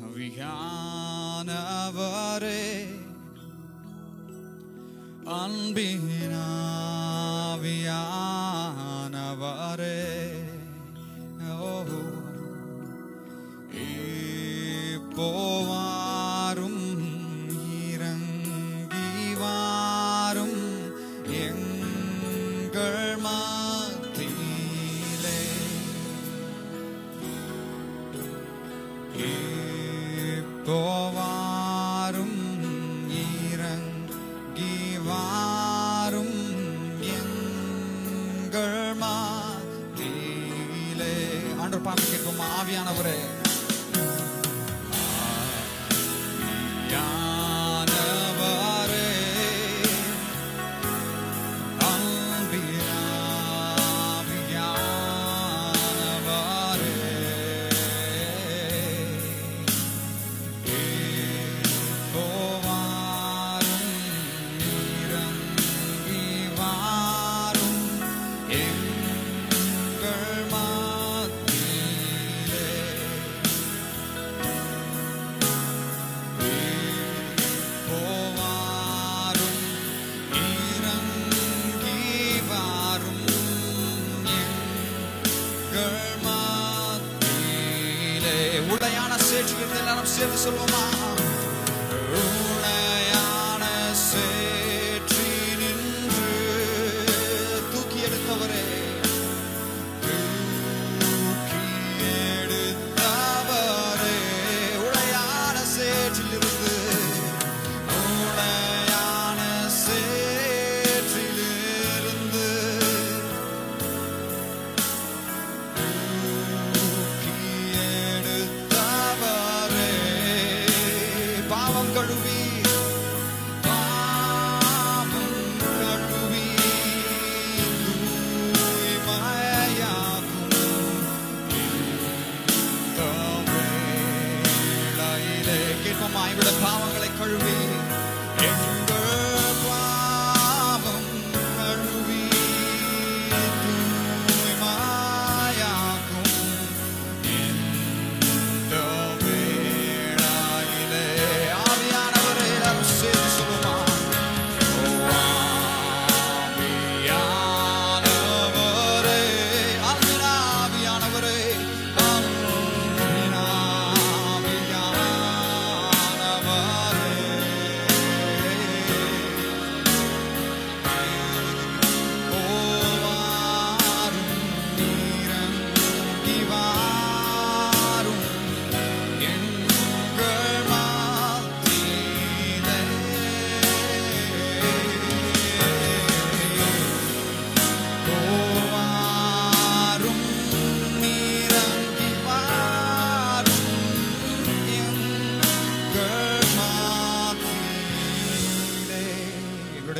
ஆவியானவரே, அன்பின் ஆவியானவரே, இப்போ வாரும், இறங்கி வாரும் எங்கள் மத்தியிலே. இப்போ வாரும், இறங்கி வாரும் எங்கள் மத்தியிலே. ஆண்டவர் பாட்டு கேட்போம். ஆவியானவரே, எல்லாரும் சேர்ந்து சொல்வோமா? உடையான சேற்றி நின்று தூக்கி எடுத்தவரே, தூக்கி எடுத்தவரே, உடையான சேற்றிலிருந்து, உடையான சேற்றிலிருந்து கழுவி, பாவம் கழுவி தூய்மையாக்கும் இந்த வேளையிலே கேட்போமா? இவட பாவங்களை கழுவி, எங்கள் பாவம் கழுவி தூய்மையாக்கும் இந்த வேளையிலே.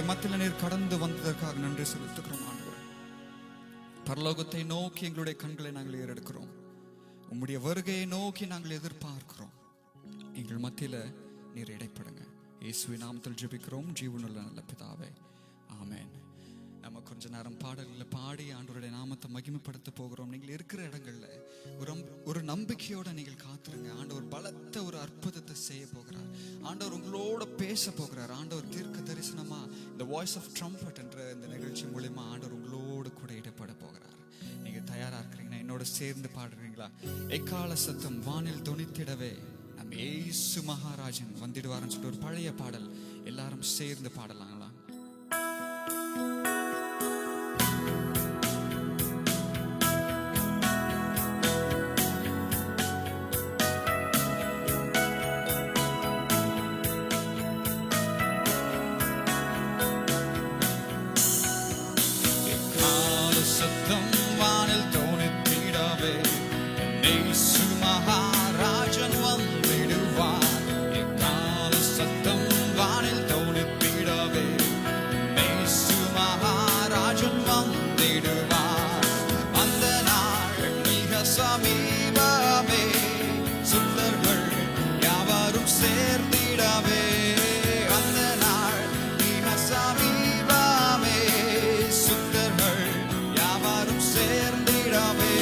மத்தியில் நீர் கடந்து வந்ததற்காக நன்றி செலுத்துகிறோம் ஆண்டவரே. பரலோகத்தை நோக்கி எங்களுடைய கண்களை நாங்கள் ஏறெடுக்கிறோம். உம்முடைய வருகையை நோக்கி நாங்கள் எதிர்பார்க்கிறோம். எங்கள் மத்தியில நீர் இடைப்படுங்க. இயேசுவின் நாமத்தில் ஜெபிக்கிறோம் ஜீவனுள்ள நல்ல பிதாவே, ஆமென். நம்ம கொஞ்ச நேரம் பாடல்களை பாடி ஆண்டவருடைய நாமத்தை மகிமைப்படுத்த போகிறோம். நீங்கள் இருக்கிற இடங்கள்ல ஒரு நம்பிக்கையோட நீங்கள் காத்துருங்க. ஆண்டவர் பலத்த ஒரு அற்புதத்தை செய்ய போகிறார். ஆண்டவர் உங்களோட பேச போகிறார். ஆண்டவர் தீர்க்க தரிசனமா இந்த வாய்ஸ் ஆஃப் ட்ரம்பட் என்ற இந்த நிகழ்ச்சி மூலமா ஆண்டவர் உங்களோடு கூட இடப்பட போகிறார். நீங்க தயாரா இருக்கிறீங்கன்னா என்னோட சேர்ந்து பாடுறீங்களா? எக்கால சத்தம் வானில் தொனித்திடவே நம்ம இயேசு மகாராஜன் வந்திடுவார்னு சொல்லிட்டு ஒரு பழைய பாடல் எல்லாரும் சேர்ந்து பாடலாங்களா? சத்தம் வானில் தோனித்திடவே இயேசு மகாராஜன் வந்திடுவார். எக்கால சத்தம் வானில் தோனித்திடவே இயேசு மகாராஜன் வந்திடுவார். அந்த நாள் மிக சமீபமே, சுத்தர்கள் யாவரும் சேர்ந்திடவே. அந்த நாள் மிக சமீபமே, சுத்தர்கள் யாவரும் சேர்ந்திடவே.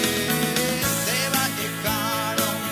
தேவனை காணும்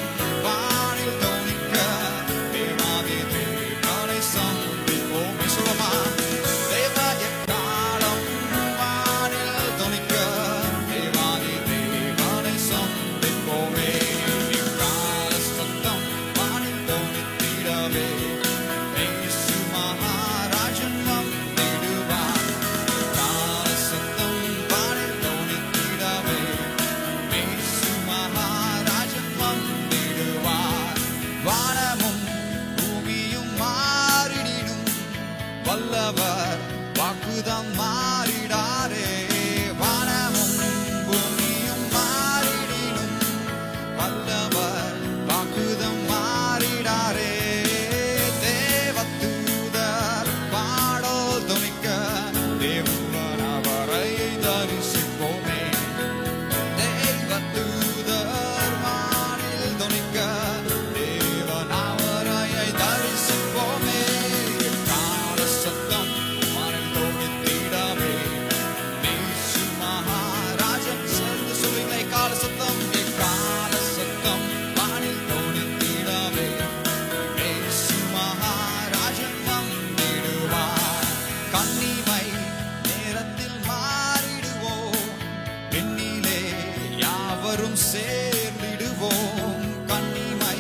யாவரும் சேர்ந்திடுவோம். கண்ணிமை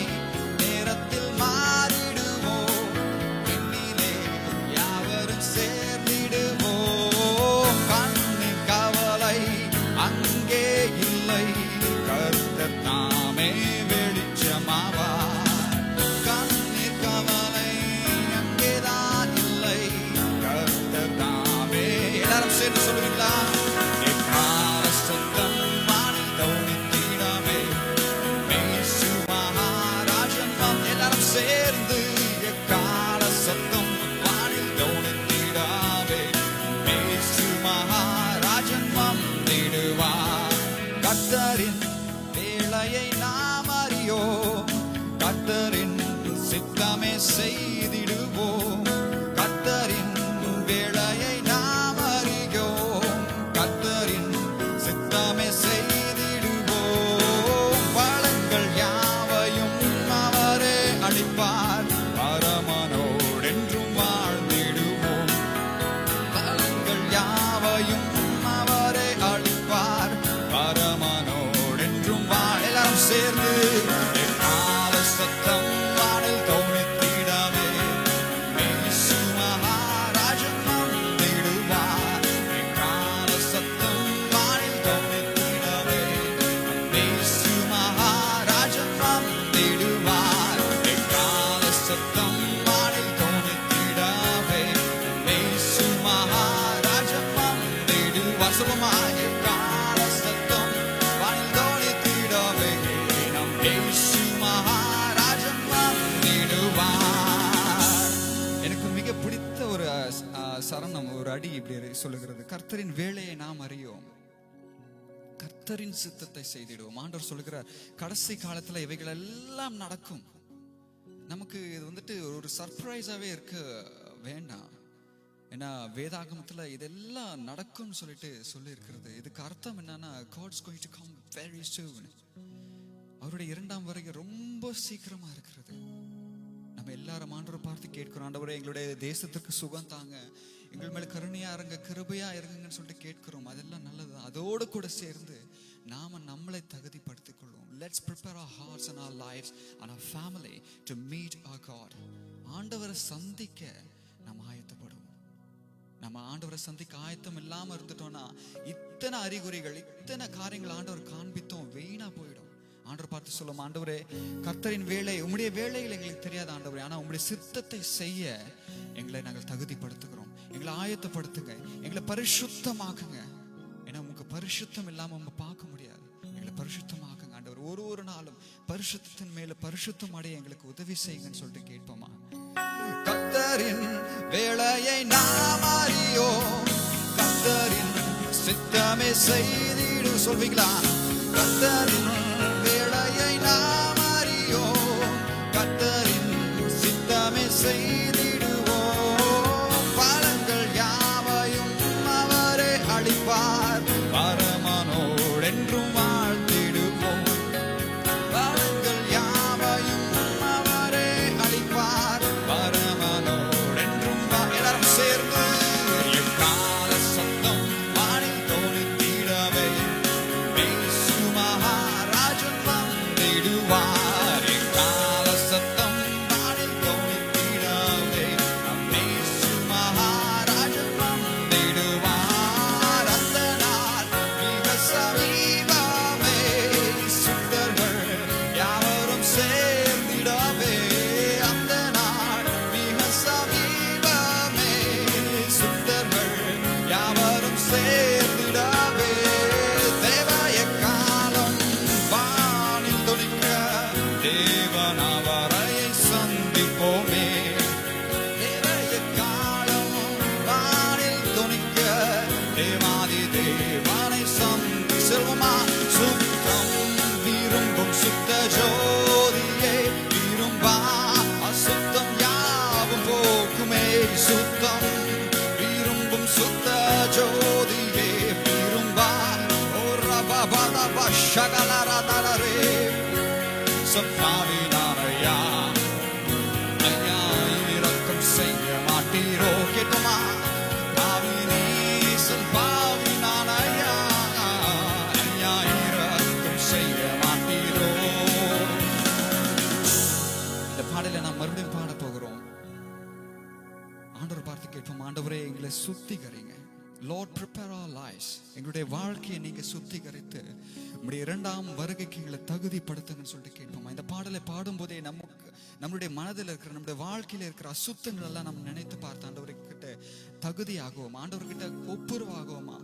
நேரத்தில் மாறிடுவோம். விண்ணிலே யாவரும் சேர்ந்திடுவோம். கண்ணின் கவலை அங்கே இல்லை, கர்த்தர் தாமே வெளிச்சமாவார். கண்ணின் கவலை அங்கேதான் இல்லை, கர்த்தர் தாமே. எல்லாரும் சேர்ந்து சொல்லுவீங்களா? எக்கால சத்தம் வானில் தோணித்திடவே, இயேசு மகாராஜன் வம். எல்லாரும் சேர்ந்து எக்கால சத்தம் வானில் தோணித்திடவே, இயேசு மகாராஜன் வந்திடுவார். கர்த்தரின் வேளையை நாம் அறியோம், கர்த்தரின் சித்தமே செய்திடுவோம். கர்த்தரின் வேளையை நாம் அறியோம், கர்த்தரின் சித்தமே செய்திடுவோம். பலங்கள் யாவையும் அவரே அளிப்பார், பரமனோடென்றும் வாழ்ந்திடுவோம். பலங்கள் யாவையும் அவரே அளிப்பார், பரமனோடென்றும் வாழ். எல்லாரும் சேர்ந்து எக்கால சத்தம் வானில் தோணித்திடவே, இயேசு மகாராஜன் வந்திடுவார். எக்கால சத்தம் வானில் தோணித்திடவே, இயேசு மகாராஜன் வந்திடுவார். எக்கால சத்தம் வானில் தோணித்திடவே, இயேசு மகாராஜன் வந்திடுவார். சுபமா எக்கால சத்தம் வானில் தோணித்திடவே, நம் இயேசு மகாராஜன் வந்திடுவார். எனக்கு மிக பிடித்த ஒரு சரணம், ஒரு அடி இப்படி சொல்லுகிறது. கர்த்தரின் வேலையை நாம் அறியோம், கர்த்தரின் சித்தத்தை செய்திடுவோம். ஆண்டவர் சொல்லுகிறார், கடைசி காலத்துல இவைகள் எல்லாம் நடக்கும். நமக்கு இது வந்துட்டு ஒரு சர்ப்ரைஸாவே இருக்க வேண்டாம். ஏன்னா வேதாகமத்துல இதெல்லாம் நடக்கும்னு சொல்லி இருக்கிறது. இதுக்கு அர்த்தம் என்னன்னா, God's going to come very soon. அவருடைய இரண்டாம் வருகை ரொம்ப சீக்கிரமா இருக்கிறது. நம்ம எல்லாரும் ஆண்டவரை பார்த்து கேட்கிறோம், ஆண்டவரே எங்களுடைய தேசத்துக்கு சுகம் தாங்க, எங்கள் மேல கருணையா இருங்க, கிருபையா இருங்கன்னு சொல்லிட்டு கேட்கிறோம். அதெல்லாம் நல்லது. அதோடு கூட சேர்ந்து நாம நம்மளை தகுதிப்படுத்திக் கொள்வோம். Let's prepare our hearts and our lives and our family to meet our God. ஆண்டவரை சந்திக்க நாம் ஆயத்தப்படுவோம். நம்ம ஆண்டவரை சந்திக்க ஆயத்தம் இல்லாம இருந்துட்டோம்னா, இத்தனை அறிகுறிகள், இத்தனை காரியங்கள் ஆண்டவர் காண்பித்தோம், வீணா போயிடும். ஆண்டவர் பார்த்து சொல்லும், ஆண்டவரே கர்த்தரின் வேலை, உம்முடைய வேலைகள் எங்களுக்கு தெரியாத ஆண்டவரே, ஆனா உம்முடைய சித்தத்தை செய்ய எங்களை நாங்கள் தகுதிப்படுத்துகிறோம். எங்களை ஆயத்தப்படுத்துங்க, எங்களை பரிசுத்தமாக்குங்க. ஏன்னா உங்க பரிசுத்தம் இல்லாம நம்ம பார்க்க முடியாது. எங்களை பரிசுத்தமாக்குங்க ஆண்டவர். ஒரு நாளும் பரிசுத்தத்தின் மேல பரிசுத்தம் அடைய எங்களுக்கு உதவி செய்யுங்கன்னு சொல்லிட்டு கேட்போமா? கர்த்தரின் வேலையை நாம் அறியோம், கர்த்தரின் சித்தமே செய்திடு. சொல்வீங்களா? கர்த்தரின் வேலையை நாம் அறியோம், கர்த்தரின் சித்தமே செய்திடுவோம். பலங்கள் யாவையும் அவரே அளிப்பார், பரமனோடென்றும் வாழ்ந்திடுவோம். பலங்கள் யாவையும் அவரே அளிப்பார், பரமனோடென்றும் எல்லாரும் சேர்ந்து எக்கால சத்தம் வானில் தோணித்திடவே, இயேசு மகாராஜன் வந்திடுவார். எக்கால சத்தம் வானில் தோணித்திடவே, இயேசு மகாராஜன் வந்திடுவார். அந்த நாள் மிக சமீபமே, சுத்தர்கள் யாவரும் சேர்ந்திடவே. அந்த நாள் மிக சமீபமே, சுத்தர்கள் யாவரும் சேர்ந்திடவே. தேவ எக்காலம் வானில் தொனிக்க, தேவன் அவரை சந்திப்போமே. தேவ எக்காலம் வானில் தொனிக்க, தேவாதி தேவனை சந்தி செல்வமா. சுத்தம் விரும்பும் சுத்த ஜோதியே, விரும்பா அசுத்தம் யாவும் போக்குமே. சுத்தம் விரும்பும் சுத்த ஜோதியே, விரும்பா ஓரபபதப ஷகலரதரே. சப்பாவினாரையா ஐயா இரக்கம் செய்ய மாட்டீரோ? கேட்டுமா? பாவினீசல் பாவினானையா ஐயா இரக்கம் செய்ய சுத்திகரிங்க. Lord, prepare our lives. எங்களுடைய வாழ்க்கையை நீங்க சுத்திகரித்து உங்களுடைய இரண்டாம் வருகைக்கு எங்களை தகுதிப்படுத்துங்கன்னு சொல்லிட்டு கேட்போம். இந்த பாடலை பாடும்போதே நம்மளுடைய மனதில் இருக்கிற நம்முடைய வாழ்க்கையில இருக்கிற அசுத்தங்கள் எல்லாம் நம்ம நினைத்து பார்த்து ஆண்டவர்கிட்ட தகுதி ஆகுவோம், ஆண்டவர்கிட்ட ஒப்புரவாகுவோமா.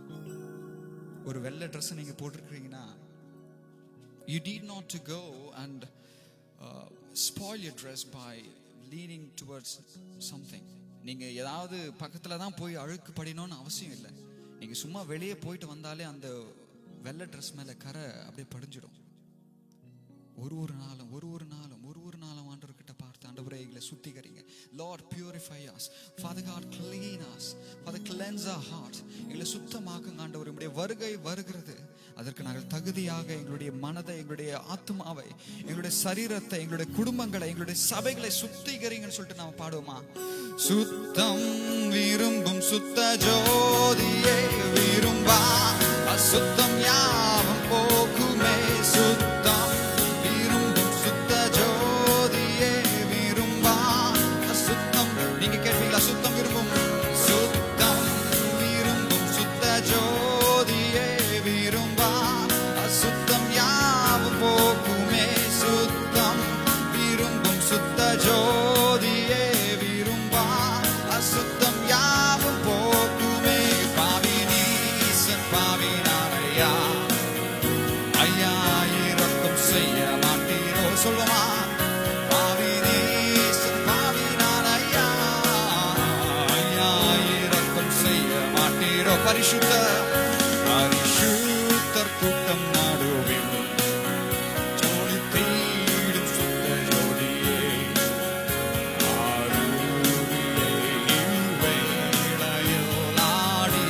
ஒரு வெள்ளை ட்ரெஸ் நீங்க போட்டிருக்கீங்கன்னா, you need not to go and spoil your dress by leaning towards something. நீங்க ஏதாவது பக்கத்துல தான் போய் அழுக்கு படிக்கணும்னு அவசியம் இல்லை. நீங்க சும்மா வெளியே போயிட்டு வந்தாலே அந்த வெள்ளை ட்ரெஸ் மேல கரை அப்படியே படிஞ்சிடும். ஒரு நாளும் ஆண்டவர்கிட்ட பார்த்து ஆண்டவரே எங்களை சுத்திகரிங்க. Lord, purify us. Father God, clean us. Father, cleanse our heart. எங்களை சுத்தமாக்குங்க ஆண்டவரே. உம்முடைய வருகை வருகிறது. அதற்கு நாங்கள் தகுதியாக எங்களுடைய மனதை, எங்களுடைய ஆத்மாவை, எங்களுடைய சரீரத்தை, எங்களுடைய குடும்பங்களை, எங்களுடைய சபைகளை சுத்திகரிங்கன்னு சொல்லிட்டு நாம பாடுவோமா? சுத்தம் விரும்பும் சுத்த ஜோதியே விரும்பா அசுத்தம் யாவும் போக்குமே. சுத்தம் விரும்பும் சுத்த ஜோதியே விரும்பா அசுத்தம். நீங்க கேட்பீங்களா? சுத்தம் விரும்பும் சுத்த ஜோதியே விரும்பா அசுத்தம் யாவும் போக்குமே. சுத்தம் விரும்பும் சுத்த ஜோதியே விரும்பா அசுத்தம் யாவும் போக்குமே. பாவினீசன் பாவினாரையா ஐயா இரக்கம் செய்ய மாட்டீரோ? சொல்லுமா? பாவினீசன் பாவினாரையா ஐயா இரக்கம் செய்ய மாட்டீரோ? பரிசுத்தர் கூட்டம் நடுவில் ஜோடி தீடும் சுத்த ஜோதியே ஆடி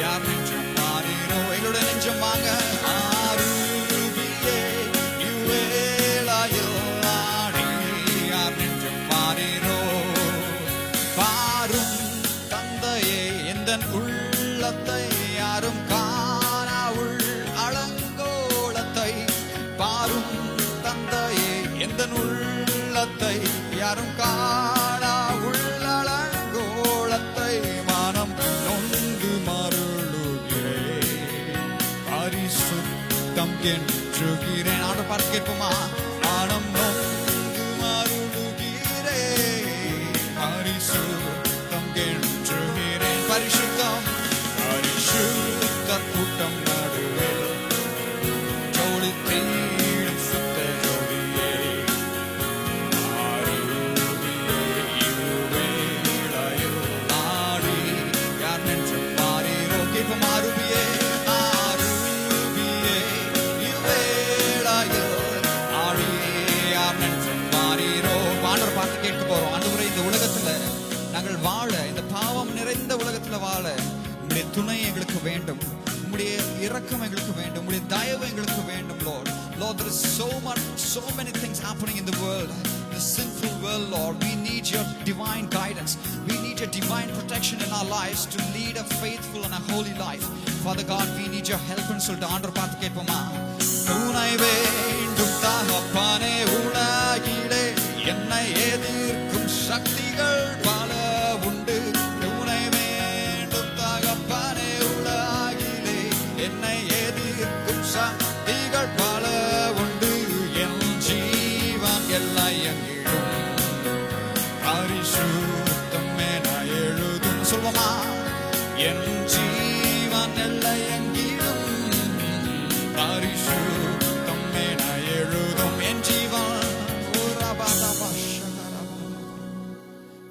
யார் நெஞ்சம் மாறினோ? எங்களோட நெஞ்சம் வாங்க. ஆருவியே இவ்வேளையில் ஆடி யார் நெஞ்சம் மாறினோ? பாரும் தந்தையே எந்தன் உள்ளத்தை யாரும் காணா உள் அலங்கோலத்தை. பாரும் தந்தையே எந்தன் உள்ளத்தை யாரும் காணா உள்ளலங்கோலத்தை. மனம் நொந்து மருளுகிறேன் பரிசுத்தம் கென்றுகிறேன். ஆண்டு பார்த்து கேட்போமா? மனம் நொந்து மருளுகிறேன் பரிசுத்தம் கென்றுகிறேன். பரிசுத்தம் பரிசுத்த கூட்டம் நடுவில் ஜோடி தீடும் சுத்த ஜோதியே ஆருவியே இவ்வேளையில் ஆடி யார் நெஞ்சம் மாறினோ? கேட்போம். ஆருவியே இவ்வேளையில் ஆடி யார் நெஞ்சம் மாறினோ? ஆண்டவர் பார்த்து கேட்க போறோம். ஆண்டவரே, இந்த உலகத்துல நாங்கள் வாழ, இந்த பாவம் நிறைந்த உலகத்துல வாழ உம்முடைய துணை எங்களுக்கு வேண்டும், உம்முடைய இரக்கம் எங்களுக்கு வேண்டும், உம்முடைய தயவு எங்களுக்கு வேண்டும். Lord, there is so many things happening in the world, the sinful world. Lord, we need your divine guidance. We need your divine protection in our lives to lead a faithful and a holy life. Father God, we need your help and சொல்லிட்டு ஆண்டவர் பார்த்து கேட்போமா? உன்னை வேண்டும் தகப்பனே, உலகிலே என்னை எதிர்க்கும் சக்திகள் பல உண்டு. உன்னை வேண்டும் தகப்பனே, உலகிலே என்னை எதிர்க்கும் சக்திகள் பல உண்டு. என் ஜீவன் எல்லாம் எங்கிடும் பரிசுத்தம் என எழுதும். சொல்லுமா? என் ஜீவன் எல்லாம் எங்கிடும் பரிசுத்தம் என எழுதும். என் ஜீவன்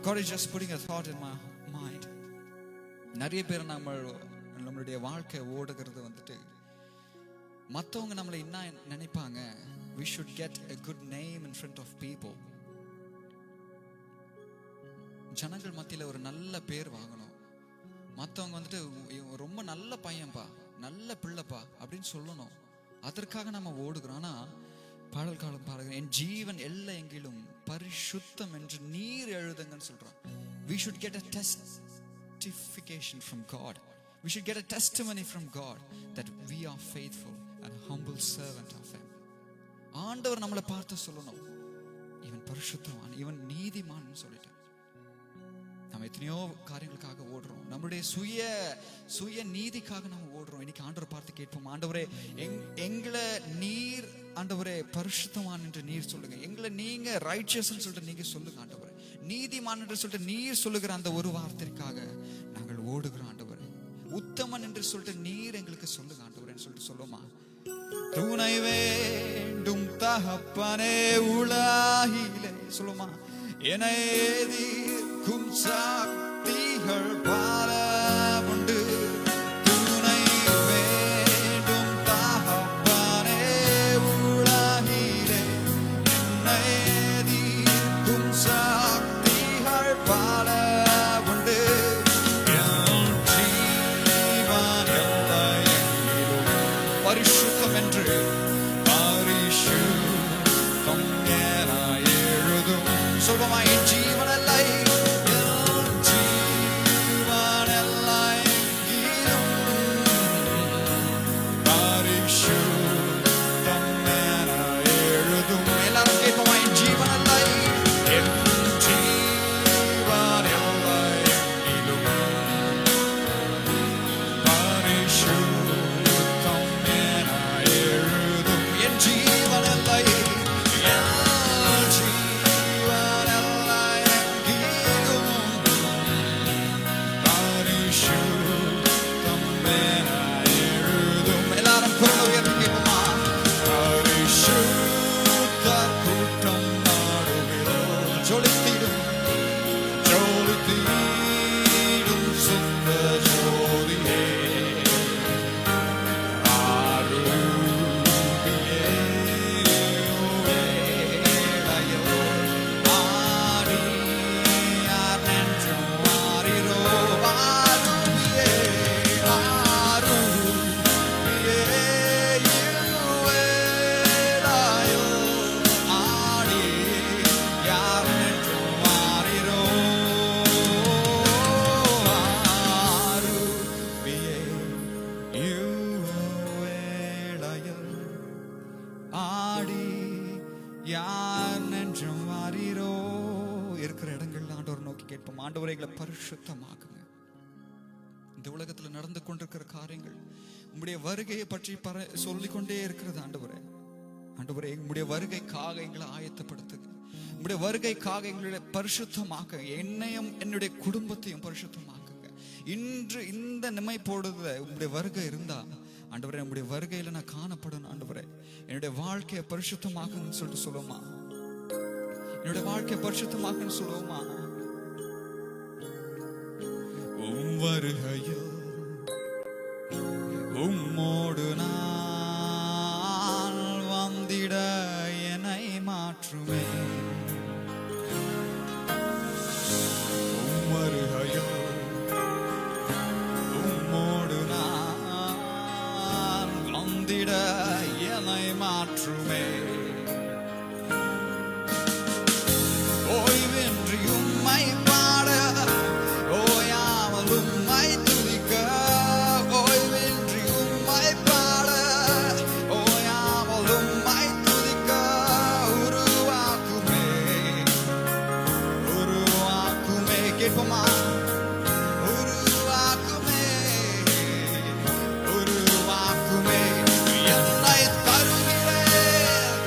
God is just putting a thought in my mind. நிறைய பேர் நம்மளுடைய வாழ்க்கை ஓடுகிறது வந்துட்டு மற்றவங்க நம்மளை என்ன நினைப்பாங்க? We should get a good name in front of people. ஜனங்கள் மத்தியில் ஒரு நல்ல பேர் வாங்கணும். மற்றவங்க வந்துட்டு ரொம்ப நல்ல பையன்பா, நல்ல பிள்ளைப்பா அப்படின்னு சொல்லணும். அதற்காக நம்ம ஓடுகிறோம். ஆனா பாடல் காலம் பாருங்க, என் ஜீவன் எல்லா எங்கிலும் பரிசுத்தம் என்று நீர் எழுதுங்கன்னு சொல்றான். We should get a testification from God. We should get a testimony from God that we are faithful and humble servant of Him. ஆண்டவர் நம்மளை பார்த்து சொல்லணும், இவன் பரிசுத்தவான், இவன் நீதிமான் சொல்லிட்டு. நம்ம எத்தனையோ காரியங்களுக்காக ஓடுறோம், நம்மளுடைய சுய நீதிக்காக நம்ம ஓடுறோம். இன்னைக்கு ஆண்டவரை பார்த்து கேட்போம், ஆண்டவரே எங்களை நீர் ஆண்டவரே பரிசுத்தவான் என்று நீர் சொல்லுங்க, எங்களை நீங்க ரைச்சியஸ்ன்னு சொல்லிட்டு நீங்க சொல்லுங்க ஆண்டவரே, நீதிமான் என்று சொல்லிட்டு நீர் சொல்லுகிற அந்த ஒரு வார்த்தைக்காக நாங்கள் ஓடுகிறோம் ஆண்டவரே. உத்தமன் என்று சொல்லிட்டு நீர் எங்களுக்கு சொல்லுங்க ஆண்டவரேன்னு சொல்லிட்டு சொல்லுமா. துணை வேண்டும் தகப்பனே உலகிலே சொல்லுமா, என்னை எதிர்க்கும் சக்திகள் பல உண்டு. துணை வேண்டும் தகப்பனே உலகிலே, என்னை எதிர்க்கும் சக்திகள் பல உண்டு. பரிசுத்தம் என்று பரிசுத்தம் என எழுதும் சொல்வமா, என் ஜீவன் எல்லை பரிசுத்தம் என எழுதும். எல்லாரும் கேட்போமா, என் ஜீவன் எல்லை என் ஜீவன் எல்லை இருக்கிற இடங்கள்ல ஆண்டவரை நோக்கி கேட்போம், ஆண்டவரை எங்களை பரிசுத்தமாக்குங்க. இந்த உலகத்துல நடந்து கொண்டிருக்கிற காரியங்கள் உம்முடைய வருகையை பற்றி சொல்லிக்கொண்டே இருக்கிறது ஆண்டவரே. ஆண்டவரே, எங்களுடைய வருகைக்காக எங்களை ஆயத்தப்படுத்துங்க, உம்முடைய வருகைக்காக எங்களுடைய பரிசுத்தமாக்க, என்னையும் என்னுடைய குடும்பத்தையும் பரிசுத்தமாக்குங்க. இன்று இந்த நிமைப்போடுத உம்முடைய வருகை இருந்தா ஆண்டவரே, நம்முடைய வருகையில நான் காணப்படணும் ஆண்டவரே, என்னுடைய வாழ்க்கையை பரிசுத்தமாக்குன்னு சொல்லிட்டு சொல்லுமா, என்னுடைய வாழ்க்கையை பரிசுத்தமாக்குன்னு சொல்லுவோமா. உம் வருகையில் உம்மோடு நான் வந்திட என்னை மாற்றுமே. உம் வருகையில் உம்மோடு நான் வந்திட என்னை மாற்றுமே. ஓய்வின்றி உம்மை பாட, ஓயாமல் உம்மை துதிக்க, ஓய்வின்றி உம்மை பாட, ஓயாமல் உம்மை துதிக்க உருவாக்குமே, உருவாக்குமே. கேட்போமா, உருவாக்குமே, உருவாக்குமே. என்னை தருகிறேன்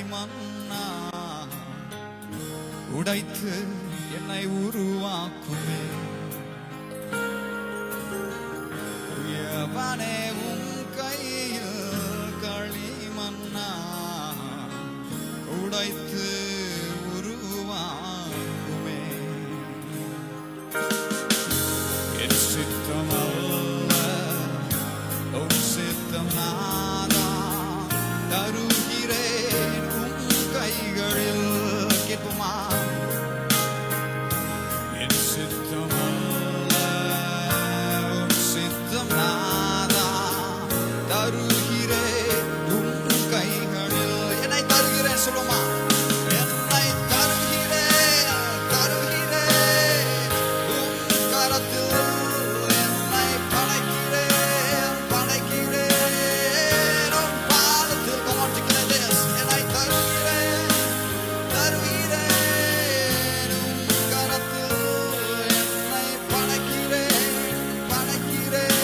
களிமண்ணா உடைத்து என்னை உருவாக்குமே. எவனே உன் கையில் களிமண்ணா உடைத்து உருவாக்குமே. என் சித்தமல்ல உன் சித்தம் நாதான் தருகிறேன் உன் கைகளில். கேட்போமா? என் சித்தமல்ல உன் சித்தம் நாதான் தருகிறேன் உன் கைகளில். என்னை தருகிறேன் சொல்லுமா? என்னை தருகிறேன் தருகிறேன் உன் கரத்தில். என்னை படைக்கிறேன் படைக்கிறேன் உன் பாதத்தில். Come on, declare this. என்னை தருகிறேன் தருகிறேன் உன் கரத்தில். என்னை படைக்கிறேன் படைக்கிறேன்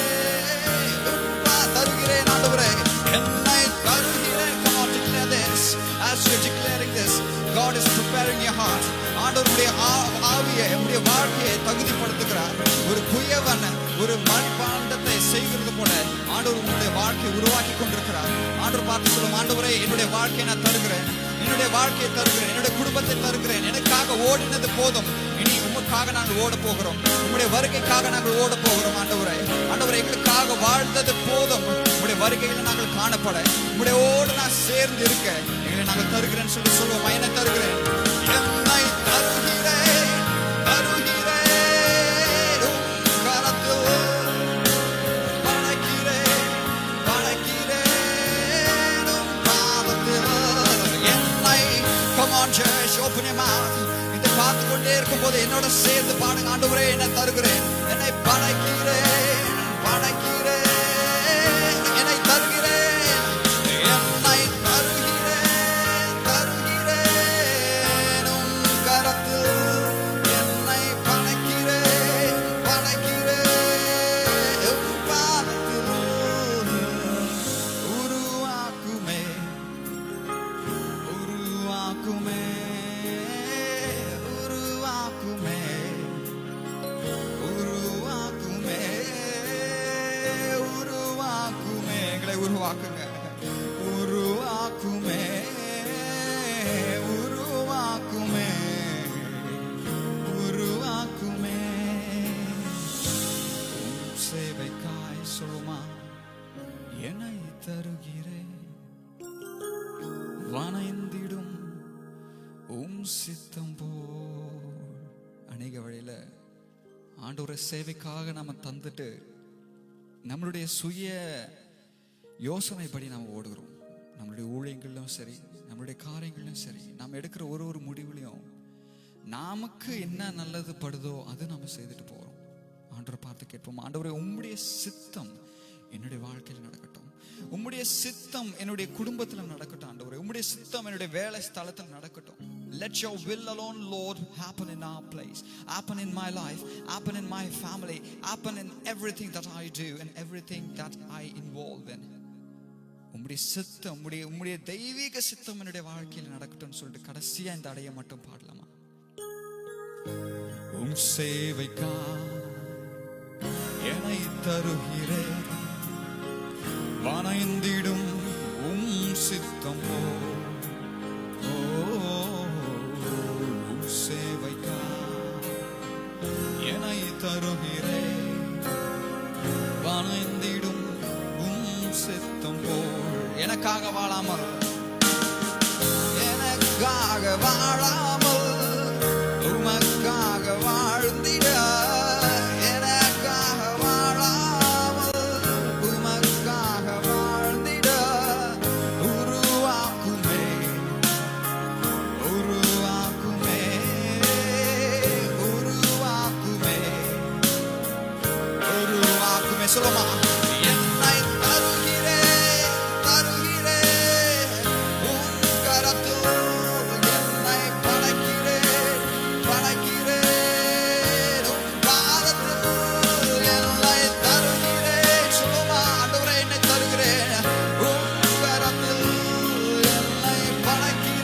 தருகிறேன் ஆண்டவரே. என்னை தருகிறேன். Come on, declare this. As you're declaring this, God is preparing your heart. ஆண்டவருடைய ஆவியை உடைய வாழ்க்கையை தகுதிப்படுத்துகிறார். ஒரு குயவன் ஒரு மண்பாண்டத்தை செய்கிறது போல ஆண்டவர் உங்களுடைய வாழ்க்கையை உருவாக்கி கொண்டிருக்கிறார். ஆண்டவர் பார்த்து சொல்லும், ஆண்டவரே என்னுடைய வாழ்க்கையை நான் தருகிறேன், என்னுடைய வாழ்க்கையை தருகிறேன், என்னுடைய குடும்பத்தை தருகிறேன். எனக்காக ஓடினது போதும், இனி உமக்காக நாங்கள் ஓட போகிறோம். உங்களுடைய வருகைக்காக நாங்கள் ஓட போகிறோம். ஆண்டவரே ஆண்டவரை எங்களுக்காக வாழ்ந்தது போதும். உங்களுடைய வருகையில் நாங்கள் காணப்பட உங்களுடைய ஓடு நான் சேர்ந்து இருக்க எங்களை நாங்கள் தருகிறேன்னு சொல்லுவோம். என்னை தருகிறேன் என்னை தருகிறேன் தருகிறேன் உன் கரத்தில். படைக்கிறேன் படைக்கிறேன் உன் பாதத்தில். என்னை come on church, open your mouth. இதை பார்த்து கொண்டே இருக்கும் போது என்னோட சேர்ந்து பாடுங்க. ஆண்டவரே என்னை தருகிறேன், என்னை படைக்கிறேன் படைக்கிறேன் என்னை தருகிறேன். என்னை தருகிறேன் தருகிறேன் உன் கரத்தில். என்னை படைக்கிறேன் படைக்கிறேன் உன் பாதத்தில். உருவாக்குமே உருவாக்குமே உருவாக்குமே உருவாக்குமே உருவாக்குமே. எங்களை உருவாக்குங்க. உருவாக்குமே உருவாக்குமே உருவாக்குமே. உம் சேவைக்காய் சொல்லுமா? என்னை தருகிறேன் வணைந்திடும் உம் சித்தம் போல். அநேக வழியில ஆண்டவரை சேவைக்காக நாம தந்துட்டு நம்மளுடைய சுய யோசனைப்படி நாம் ஓடுகிறோம். நம்மளுடைய ஊழியங்களிலும் சரி, நம்மளுடைய காரியங்களிலும் சரி, நாம் எடுக்கிற ஒரு முடிவுலையும் நமக்கு என்ன நல்லது படுதோ அது நம்ம செய்துட்டு போறோம். ஆண்டவரை பார்த்து கேட்போம், ஆண்டவரே உம்முடைய சித்தம் என்னுடைய வாழ்க்கையில் நடக்கட்டும், உம்முடைய சித்தம் என்னுடைய குடும்பத்தில் நடக்கட்டும். ஆண்டவரே உம்முடைய சித்தம் என்னுடைய வேலை ஸ்தலத்தில் நடக்கட்டும். Let your will alone, Lord, happen in our place, happen in my life, happen in my family, happen in everything that I do and everything that I involve in. உம்முடைய சித்தம் உம்முடைய தெய்வீக சித்தம் என்னுடைய வாழ்க்கையில் நடக்கட்டும் சொல்லிட்டு கடைசியா இந்த அடைய மட்டும் பாடலாமா? உம் சேவைக்கா என்னை தருகிறேன் வணைந்திடும் உம் சித்தம் போல். உம் சேவைக்கா என்னை தருகிறேன் வணைந்திடும் உம் சித்தம் போல். எனக்காக வாழாமல் எனக்காக வாழாமல் உமக்காக வாழ்ந்திட. எனக்காக வாழாமல் உமக்காக வாழ்ந்திட. உருவாக்குமே உருவாக்குமே உருவாக்குமே உருவாக்குமே. சொல்லுமா? என்னை தருகிறேன் தருகிறேன் உன் கரத்தில். என்னை படைக்கிறேன் படைக்கிறேன் உன் பாதத்தில். என்னை தருகிறேன். சொல்லுமா? ஆண்டவரே என்னை தருகிறேன் உன் கரத்தில். என்னை படைக்கிறேன்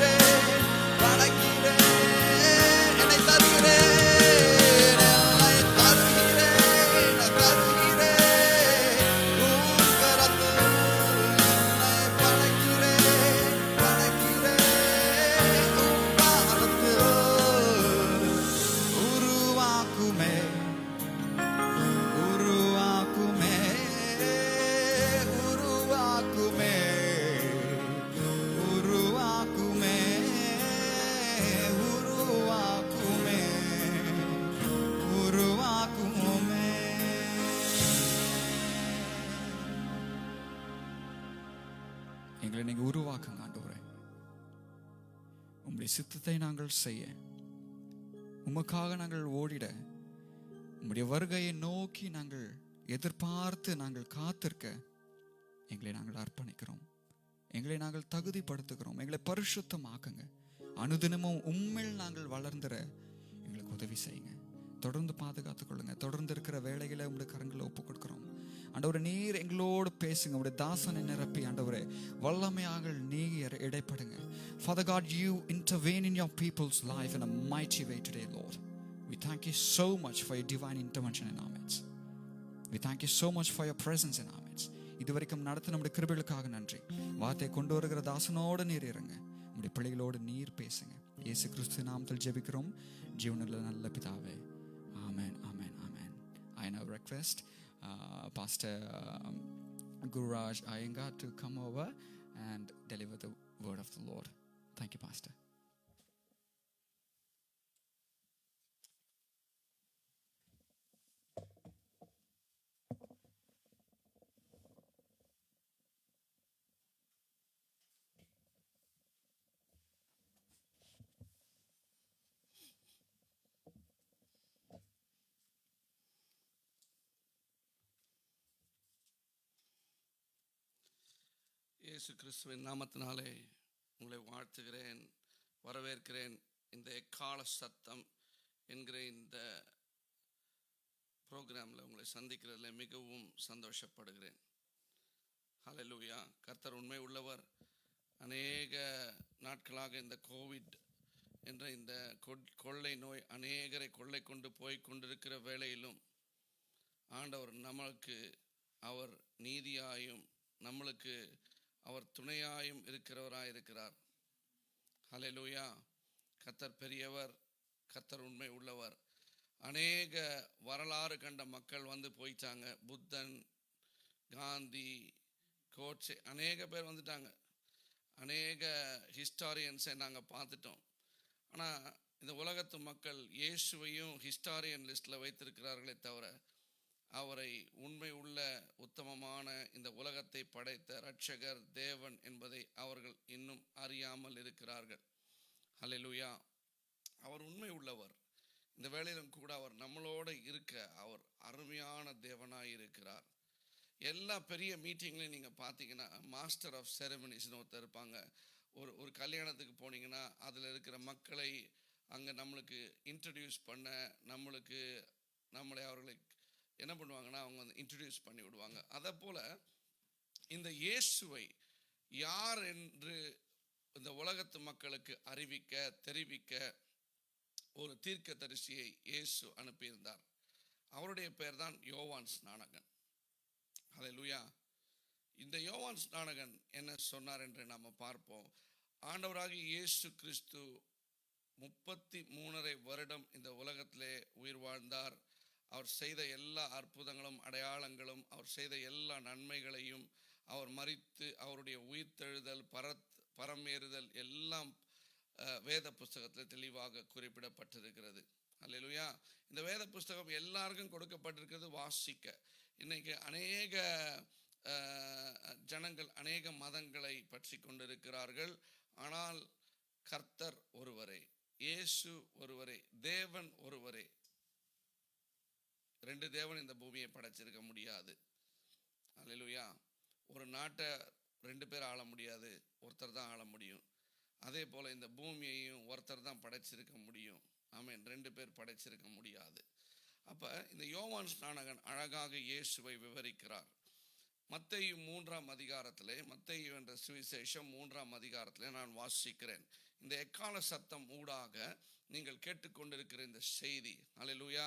எங்களை நீங்க உருவாக்குங்க ஆண்டவரே. உம்முடைய சித்தத்தை நாங்கள் செய்ய, உமக்காக நாங்கள் ஓடிட, உம்முடைய வருகையை நோக்கி நாங்கள் எதிர்பார்த்து நாங்கள் காத்திருக்க எங்களை நாங்கள் அர்ப்பணிக்கிறோம். எங்களை நாங்கள் தகுதிப்படுத்துகிறோம். எங்களை பரிசுத்தமாக்குங்க. அனுதினமும் உம்மில் நாங்கள் வளர்ந்துற எங்களுக்கு உதவி செய்யுங்க. தொடர்ந்து பாதுகாத்துக் கொள்ளுங்க. தொடர்ந்து இருக்கிற வேலைகளை உங்களுடைய கரங்களை ஒப்புக் கொடுக்கிறோம். ஆண்டவரே, நீர் எங்களோடு பேசுங்க. உங்களுடைய தாசனை நிரப்பி ஆண்டவரே வல்லமையாக நீர் இடைப்படுங்க. Father God, you intervene in your people's life in a mighty way today, Lord. We thank you so much for your divine intervention in our midst. We thank you so much for your presence in our midst. இதுவரைக்கும் நடத்த நம்முடைய கிருபைகளுக்காக நன்றி. வார்த்தை கொண்டு வருகிற தாசனோடு நீர் இருங்க. நம்முடைய பிள்ளைகளோடு நீர் பேசுங்க. இயேசு கிறிஸ்து நாமத்தில் ஜெபிக்கிறோம் ஜீவனுள்ள நல்ல பிதாவே. Amen, amen, amen. I now request Pastor Gururaj Iyengar to come over and deliver the word of the Lord. Thank you, Pastor. இயேசு கிறிஸ்துவின் நாமத்தினாலே உங்களை வாழ்த்துகிறேன், வரவேற்கிறேன். இந்த எக்கால சத்தம் என்கிற இந்த ப்ரோக்ராமில் உங்களை சந்திக்கிறதுல மிகவும் சந்தோஷப்படுகிறேன். ஹல்லேலூயா. கர்த்தர் உண்மை உள்ளவர். அநேக நாட்களாக இந்த கோவிட் என்ற இந்த கொள்ளை நோய் அநேகரை கொள்ளை கொண்டு போய் கொண்டிருக்கிற வேளையிலும் ஆண்டவர் நம்மளுக்கு அவர் நீதியாயும் நம்மளுக்கு அவர் துணையாயும் இருக்கிறவராயிருக்கிறார். ஹல்லேலூயா. கர்த்தர் பெரியவர், கர்த்தர் உண்மை உள்ளவர். அநேக வரலாறு கண்ட மக்கள் வந்து போயிட்டாங்க. புத்தன், காந்தி, கோட்சே, அநேக பேர் வந்துட்டாங்க. அநேக ஹிஸ்டாரியன்ஸை நாங்கள் பார்த்துட்டோம். ஆனால் இந்த உலகத்து மக்கள் இயேசுவையும் ஹிஸ்டாரியன் லிஸ்ட்டில் வைத்திருக்கிறார்களே தவிர அவரை உண்மை உள்ள உத்தமமான இந்த உலகத்தை படைத்த இரட்சகர் தேவன் என்பதை அவர்கள் இன்னும் அறியாமல் இருக்கிறார்கள். ஹல்லேலூயா. அவர் உண்மை உள்ளவர். இந்த வேளையிலும் கூட அவர் நம்மளோடு இருக்க அவர் அருமையான தேவனாய் இருக்கிறார். எல்லா பெரிய மீட்டிங்லையும் நீங்கள் பார்த்தீங்கன்னா மாஸ்டர் ஆஃப் செரமனிஸ்னு ஒருத்தர் இருப்பாங்க. ஒரு கல்யாணத்துக்கு போனீங்கன்னா அதில் இருக்கிற மக்களை அங்கே நம்மளுக்கு இன்ட்ரடியூஸ் பண்ண நம்மளை அவர்களை என்ன பண்ணுவாங்கன்னா அவங்க வந்து இன்ட்ரடியூஸ் பண்ணி விடுவாங்க. அதை போல் இந்த இயேசுவை யார் என்று இந்த உலகத்து மக்களுக்கு அறிவிக்க தெரிவிக்க ஒரு தீர்க்கதரிசியை இயேசு அனுப்பியிருந்தார். அவருடைய பெயர் தான் யோவான் ஸ்நானகன். ஹல்லேலூயா. இந்த யோவான் ஸ்நானகன் என்ன சொன்னார் என்று நாம் பார்ப்போம். ஆண்டவராகிய இயேசு கிறிஸ்து 33.5 வருடம் இந்த உலகத்திலே உயிர் வாழ்ந்தார். அவர் செய்த எல்லா அற்புதங்களும் அடையாளங்களும் அவர் செய்த எல்லா நன்மைகளையும் அவர் மரித்து அவருடைய உயிர்த்தெழுதல் பரமேறுதல் எல்லாம் வேத புஸ்தகத்தில் தெளிவாக குறிப்பிடப்பட்டிருக்கிறது. அல்லேலூயா. இந்த வேத புஸ்தகம் எல்லாருக்கும் கொடுக்கப்பட்டிருக்கிறது வாசிக்க. இன்னைக்கு அநேக ஜனங்கள் அநேக மதங்களை பற்றி கொண்டிருக்கிறார்கள். ஆனால் கர்த்தர் ஒருவரே, இயேசு ஒருவரே, தேவன் ஒருவரே. 2 தேவன் இந்த பூமியை படைச்சிருக்க முடியாது. அல்லேலூயா. ஒரு நாட்டை 2 பேர் ஆள முடியாது, ஒருத்தர் தான் ஆள முடியும். அதே போல் இந்த பூமியையும் ஒருத்தர் தான் படைச்சிருக்க முடியும். ஆமென். 2 பேர் படைச்சிருக்க முடியாது. அப்போ இந்த யோவான் ஸ்நானகன் அழகாக இயேசுவை விவரிக்கிறார். மத்தேயு 3ஆம் அதிகாரத்திலே, மத்தேயு என்ற சுவிசேஷம் 3ஆம் அதிகாரத்திலே நான் வாசிக்கிறேன். இந்த எக்கால சத்தம் ஊடாக நீங்கள் கேட்டுக்கொண்டிருக்கிற இந்த செய்தி, அல்லேலூயா,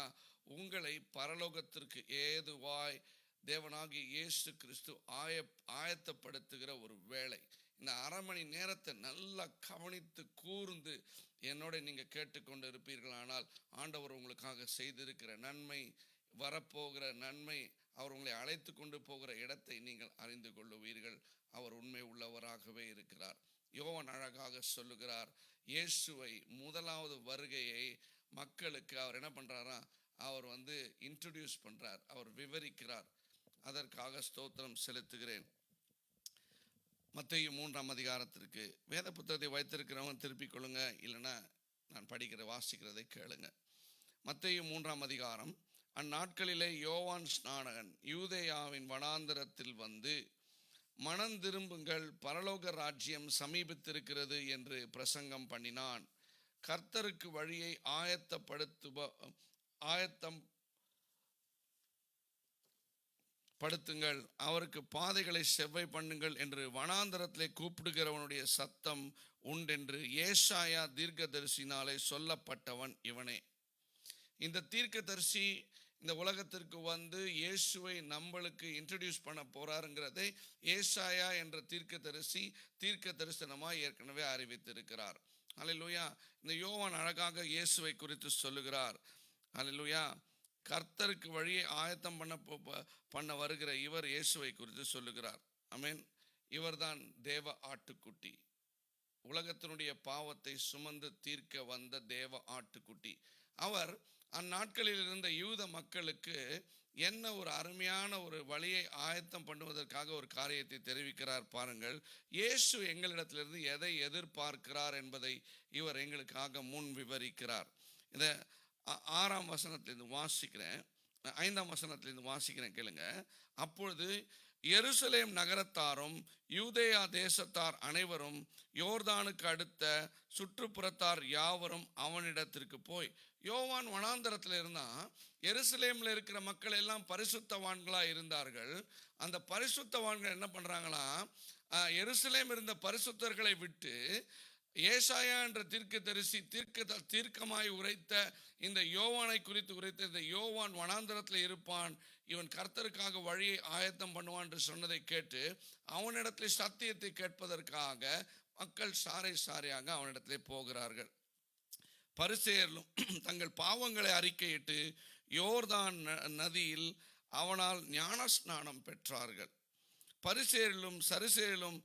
உங்களை பரலோகத்திற்கு ஏதுவாய் தேவனாகிய இயேசு கிறிஸ்து ஆயத்தப்படுத்துகிற ஒரு வேளை. இந்த அரை மணி நேரத்தை நல்லா கவனித்து கூர்ந்து என்னோட நீங்கள் கேட்டுக்கொண்டு இருப்பீர்களானால் ஆண்டவர் உங்களுக்காக செய்திருக்கிற நன்மை, வரப்போகிற நன்மை, அவர் உங்களை அழைத்து கொண்டு போகிற இடத்தை நீங்கள் அறிந்து கொள்ளுவீர்கள். அவர் உண்மை உள்ளவராகவே இருக்கிறார். யோவான் அழகாக சொல்லுகிறார், இயேசுவை முதலாவது வருகையை மக்களுக்கு அவர் என்ன பண்ணுறாரா, அவர் வந்து இன்ட்ரடியூஸ் பண்ணுறார், அவர் விவரிக்கிறார். அதற்காக ஸ்தோத்திரம் செலுத்துகிறேன். மத்தேயு 3ஆம் அதிகாரத்திற்கு வேத புத்தகத்தை வைத்திருக்கிறவங்க திருப்பிக் கொள்ளுங்க, இல்லைன்னா நான் வாசிக்கிறதை கேளுங்க. மத்தேயு 3ஆம் அதிகாரம். அந்நாட்களிலே யோவான் ஸ்நானகன் யூதேயாவின் வனாந்தரத்தில் வந்து, மனம் திரும்புங்கள், பரலோக ராஜ்யம் சமீபித்திருக்கிறது என்று பிரசங்கம் பண்ணினான். கர்த்தருக்கு வழியை ஆயத்தம் படுத்துங்கள், அவருக்கு பாதைகளை செவ்வை பண்ணுங்கள் என்று வனாந்தரத்திலே கூப்பிடுகிறவனுடைய சத்தம் உண்டென்று ஏசாயா தீர்க்கதரிசினாலே சொல்லப்பட்டவன் இவனே. இந்த தீர்க்கதரிசி இந்த உலகத்திற்கு வந்து இயேசுவை நம்மளுக்கு இன்ட்ரடியூஸ் பண்ண போறாருங்கிறதை ஏசாயா என்ற தீர்க்க தரிசனமாய் ஏற்கனவே அறிவித்திருக்கிறார். அல்லேலூயா. இந்த யோவான் அழகாக இயேசுவை குறித்து சொல்லுகிறார். அல்லேலூயா. கர்த்தருக்கு வழியை ஆயத்தம் பண்ண வருகிற இவர் இயேசுவை குறித்து சொல்லுகிறார். ஆமென். இவர்தான் தேவ ஆட்டுக்குட்டி, உலகத்தினுடைய பாவத்தை சுமந்து தீர்க்க வந்த தேவ ஆட்டுக்குட்டி. அவர் அந்நாட்களில் இருந்த யூத மக்களுக்கு என்ன ஒரு அருமையான ஒரு வழியை ஆயத்தம் பண்ணுவதற்காக ஒரு காரியத்தை தெரிவிக்கிறார் பாருங்கள். இயேசு எங்களிடத்திலிருந்து எதை எதிர்பார்க்கிறார் என்பதை இவர் எங்களுக்காக முன் விவரிக்கிறார். இதை 6ஆம் வசனத்திலிருந்து வாசிக்கிறேன், 5ஆம் வசனத்திலிருந்து வாசிக்கிறேன், கேளுங்க. அப்பொழுது எருசலேம் நகரத்தாரும் யூதேயா தேசத்தார் அனைவரும் யோர்தானுக்கு அடுத்த சுற்றுப்புறத்தார் யாவரும் அவனிடத்திற்கு போய், யோவான் வனாந்தரத்தில் இருந்தான். எருசலேமில் இருக்கிற மக்கள் எல்லாம் பரிசுத்தவான்களா இருந்தார்கள். அந்த பரிசுத்தவான்கள் என்ன பண்றாங்களா, எருசலேம் இருந்த பரிசுத்தர்களை விட்டு ஏசாயா என்ற தீர்க்கதரிசி தீர்க்கமாய் உரைத்த இந்த யோவானை குறித்து உரைத்த இந்த யோவான் வனாந்தரத்தில் இருப்பான், இவன் கர்த்தருக்காக வழியை ஆயத்தம் பண்ணுவான் என்று சொன்னதை கேட்டு அவனிடத்தில் சத்தியத்தை கேட்பதற்காக மக்கள் சாரையாக அவனிடத்திலே போகிறார்கள். பரிசேயர்களும் தங்கள் பாவங்களை அறிக்கையிட்டு யோர்தான் நதியில் அவனால் ஞானஸ்நானம் பெற்றார்கள். பரிசேயர்களும் சரிசேயர்களும்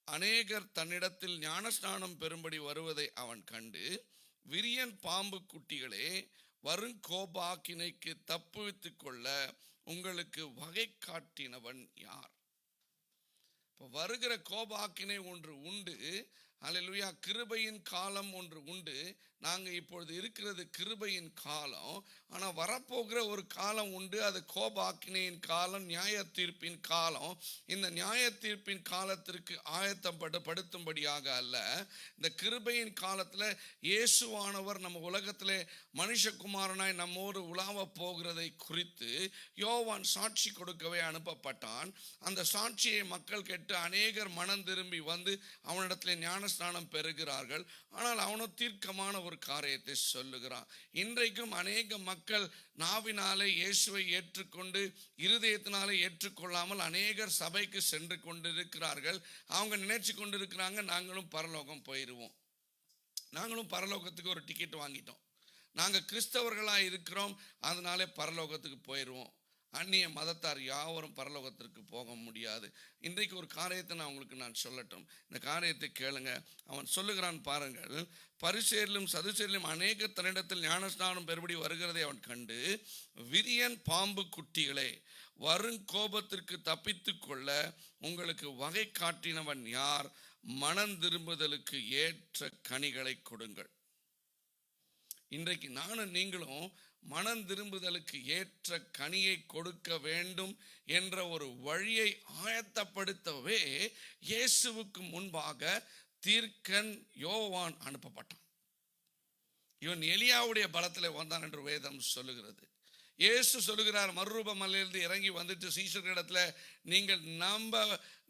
அநேகர் தன்னிடத்தில் ஞானஸ்நானம் பெறும்படி வருவதை அவன் கண்டு, விரியன் பாம்பு குட்டிகளே, வருங்கோபாக்கினைக்கு தப்புவித்துக் கொள்ள உங்களுக்கு வகை காட்டினவன் யார்? இப்போ வருகிற கோபாக்கினை ஒன்று உண்டு. அல்லேலூயா. கிருபையின் காலம் ஒன்று உண்டு. நாங்கள் இப்பொழுது இருக்கிறது கிருபையின் காலம். ஆனால் வரப்போகிற ஒரு காலம் உண்டு, அது கோபாக்கினையின் காலம், நியாய தீர்ப்பின் காலம். இந்த நியாய தீர்ப்பின் காலத்திற்கு ஆயத்தப்படுத்தும்படியாக அல்ல, இந்த கிருபையின் காலத்தில் இயேசுவானவர் நம்ம உலகத்திலே மனுஷகுமாரனாய் நம்மோடு உலாவ போகிறதை குறித்து யோவான் சாட்சி கொடுக்கவே அனுப்பப்பட்டான். அந்த சாட்சியை மக்கள் கேட்டு அநேகர் மனம் திரும்பி வந்து அவனிடத்தில் ஞானஸ்நானம் பெறுகிறார்கள். ஆனால் அவனோ தீர்க்கமான ஒரு காரியத்தை சொல்லுகிறான். இன்றைக்கும் அநேக மக்கள் நாவினாலே இயேசுவை ஏற்றுக்கொண்டு இருதயத்தினாலே ஏற்றுக்கொள்ளாமல் அநேகர் சபைக்கு சென்று கொண்டிருக்கிறார்கள். அவங்க நினைச்சு கொண்டிருக்கிறாங்க, நாங்களும் பரலோகம் போயிடுவோம், நாங்களும் பரலோகத்துக்கு ஒரு டிக்கெட் வாங்கிட்டோம், நாங்கள் கிறிஸ்தவர்களாக இருக்கிறோம், அதனாலே பரலோகத்துக்கு போயிடுவோம். அந்நிய மதத்தார் யாவரும் பரலோகத்திற்கு போக முடியாது. இன்றைக்கு ஒரு காரியத்தை நான் சொல்லட்டும், இந்த காரியத்தை கேளுங்க. அவன் சொல்லுகிறான் பாருங்கள். பரிசேயரிலும் சதுசேயரிலும் அநேக தன்னிடத்தில் ஞானஸ்நானம் பெறும்படி வருகிறதை அவன் கண்டு, விரியன் பாம்பு குட்டிகளே, வருங்கோபத்திற்கு தப்பித்து கொள்ள உங்களுக்கு வகை காட்டினவன் யார்? மனம் திரும்புதலுக்கு ஏற்ற கனிகளை கொடுங்கள். இன்றைக்கு நானும் நீங்களும் மனம் திரும்புதலுக்கு ஏற்ற கனியை கொடுக்க வேண்டும் என்ற ஒரு வழியை ஆயத்தப்படுத்தவே இயேசுவுக்கு முன்பாக தீர்க்கன் யோவான் அனுப்பப்பட்டான். இவன் எலியாவுடைய பலத்தில் வந்தான் என்று வேதம் சொல்லுகிறது. இயேசு சொல்லுகிறார், மறுரூப மலையிலிருந்து இறங்கி வந்துட்டு சீஷர்களிடத்துல,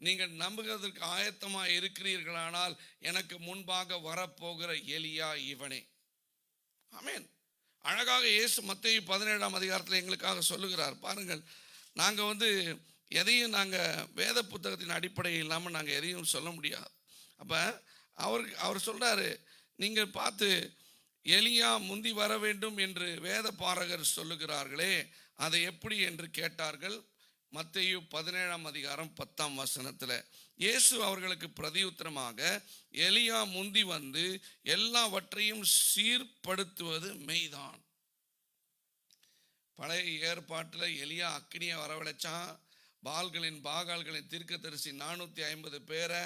நீங்கள் நம்புகிறதற்கு ஆயத்தமாக இருக்கிறீர்களானால் எனக்கு முன்பாக வரப்போகிற எலியா இவனே. ஆமென். அழகாக இயேசு மத்தேயு 17ஆம் அதிகாரத்தில் எங்களுக்காக சொல்லுகிறார் பாருங்கள். நாங்கள் எதையும் வேத புத்தகத்தின் அடிப்படையில் இல்லாமல் நாங்கள் எதையும் சொல்ல முடியாது. அப்போ அவர் சொல்கிறாரு, நீங்கள் பார்த்து எலியா முந்தி வர வேண்டும் என்று வேத பாரகர் சொல்லுகிறார்களே, அதை எப்படி என்று கேட்டார்கள். மத்தேயு 17ஆம் அதிகாரம் 10ஆம் வசனத்தில் இயேசு அவர்களுக்கு பிரதியுத்தரமாக, எலியா முந்தி வந்து எல்லாவற்றையும் சீர்படுத்துவது மெய்தான். பழைய ஏற்பாட்டில் எலியா அக்கினியை வரவழைச்சான், பாகால்களின் தீர்க்கதரிசி 450 பேரை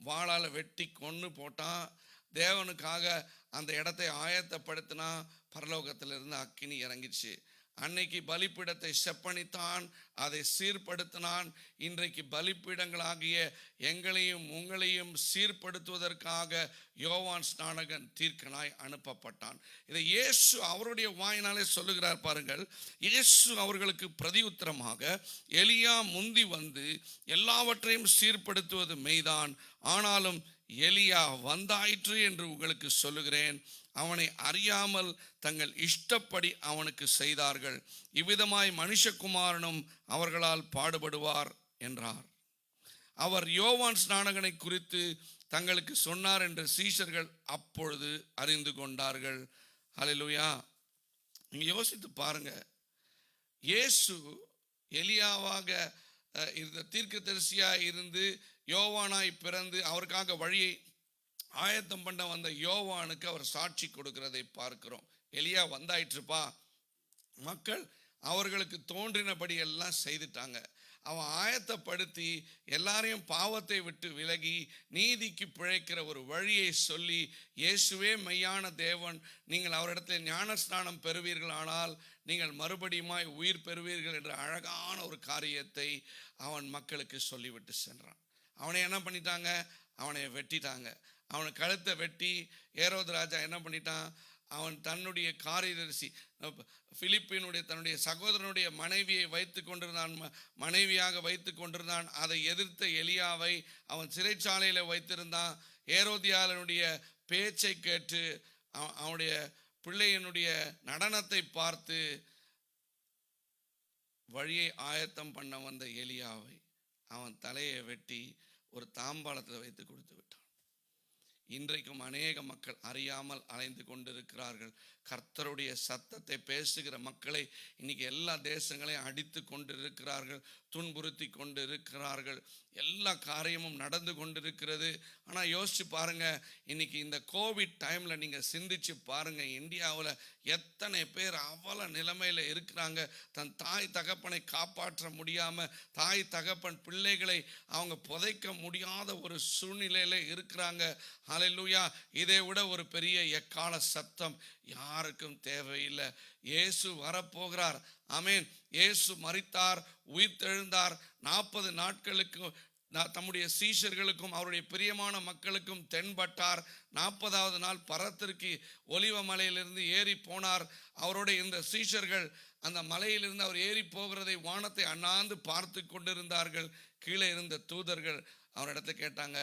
வாளால் வெட்டி கொன்று போட்டான். தேவனுக்காக அந்த இடத்தை ஆயத்தப்படுத்தினா பரலோகத்திலிருந்து அக்கினி இறங்கிச்சு. அன்னைக்கு பலிப்பீடத்தை செப்பனித்தான், அதை சீர்படுத்தினான். இன்றைக்கு பலிப்பீடங்களாகிய எங்களையும் உங்களையும் சீர்படுத்துவதற்காக யோவான் ஸ்நானகன் தீர்க்கனாய் அனுப்பப்பட்டான். இதை இயேசு அவருடைய வாயினாலே சொல்லுகிறார் பாருங்கள். இயேசு அவர்களுக்கு பிரதியுத்தரமாக, எலியா முந்தி வந்து எல்லாவற்றையும் சீர்படுத்துவது மெய்தான், ஆனாலும் எலியா வந்தாயிற்று என்று உங்களுக்கு சொல்லுகிறேன். அவனை அறியாமல் தங்கள் இஷ்டப்படி அவனுக்கு செய்தார்கள். இவ்விதமாய் மனுஷகுமாரனும் அவர்களால் பாடுபடுவார் என்றார். அவர் யோவான் ஸ்நானகனை குறித்து தங்களுக்கு சொன்னார் என்று சீஷர்கள் அப்பொழுது அறிந்து கொண்டார்கள். ஹல்லேலூயா. நீங்க யோசித்து பாருங்க, இயேசு எலியாவாக இருந்த தீர்க்கதரிசியாய் இருந்து யோவானாய் பிறந்து அவருக்காக வழியை ஆயத்தம் பண்ண வந்த யோவானுக்கு அவர் சாட்சி கொடுக்கிறதை பார்க்கிறோம். எலியா வந்தாயிற்றுப்பா, மக்கள் அவர்களுக்கு தோன்றினபடி எல்லாம் செய்துட்டாங்க. அவன் ஆயத்தப்படுத்தி எல்லாரையும் பாவத்தை விட்டு விலகி நீதிக்கு பிழைக்கிற ஒரு வழியை சொல்லி, இயேசுவே மெய்யான தேவன், நீங்கள் அவரிடத்தில் ஞானஸ்நானம் பெறுவீர்கள், ஆனால் நீங்கள் மறுபடியுமாய் உயிர் பெறுவீர்கள் என்ற அழகான ஒரு காரியத்தை அவன் மக்களுக்கு சொல்லிவிட்டு சென்றான். அவனை என்ன பண்ணிட்டாங்க? அவனை வெட்டிட்டாங்க. அவனை கழுத்தை வெட்டி ஏரோது ராஜா என்ன பண்ணிட்டான்? அவன் தன்னுடைய காரியதரிசி பிலிப்பினுடைய தன்னுடைய சகோதரனுடைய மனைவியை வைத்து கொண்டிருந்தான், மனைவியாக வைத்து கொண்டிருந்தான். அதை எதிர்த்த எலியாவை அவன் சிறைச்சாலையில் வைத்திருந்தான். ஏரோதியாளனுடைய பேச்சை கேட்டு அவனுடைய பிள்ளையனுடைய நடனத்தை பார்த்து வழியை ஆயத்தம் பண்ண வந்த எலியாவை அவன் தலையை வெட்டி ஒரு தாம்பாளத்தில் வைத்து கொடுத்து விட்டான். இன்றைக்கும் அநேக மக்கள் அறியாமல் அலைந்து கொண்டிருக்கிறார்கள். கர்த்தருடைய சத்தத்தை பேசுகிற மக்களை இன்னைக்கு எல்லா தேசங்களையும் அடித்து கொண்டிருக்கிறார்கள், துன்புறுத்தி கொண்டு இருக்கிறார்கள். எல்லா காரியமும் நடந்து கொண்டிருக்கிறது. ஆனால் யோசிச்சு பாருங்க, இன்னைக்கு இந்த கோவிட் டைம்ல நீங்க சிந்திச்சு பாருங்க, இந்தியாவில் எத்தனை பேர் அவல நிலைமையில இருக்கிறாங்க. தன் தாய் தகப்பனை காப்பாற்ற முடியாம, தாய் தகப்பன் பிள்ளைகளை அவங்க புதைக்க முடியாத ஒரு சூழ்நிலையில இருக்கிறாங்க. ஹல்லேலூயா. இதை விட ஒரு பெரிய எக்கால சத்தம் யாருக்கும் தேவையில்லை. இயேசு வரப்போகிறார். ஆமென். இயேசு மரித்தார், உயிர்த்தெழுந்தார். 40 நாட்களுக்கு தம்முடைய சீஷர்களுக்கும் அவருடைய பிரியமான மக்களுக்கும் தென்பட்டார். 40வது நாள் பரத்திற்கு ஒலிவ மலையிலிருந்து ஏறி போனார். அவரோட இந்த சீஷர்கள் அந்த மலையிலிருந்து அவர் ஏறி போகிறதை வானத்தை அண்ணாந்து பார்த்து கொண்டிருந்தார்கள். கீழே இருந்த தூதர்கள் அவரிடத்தை கேட்டாங்க,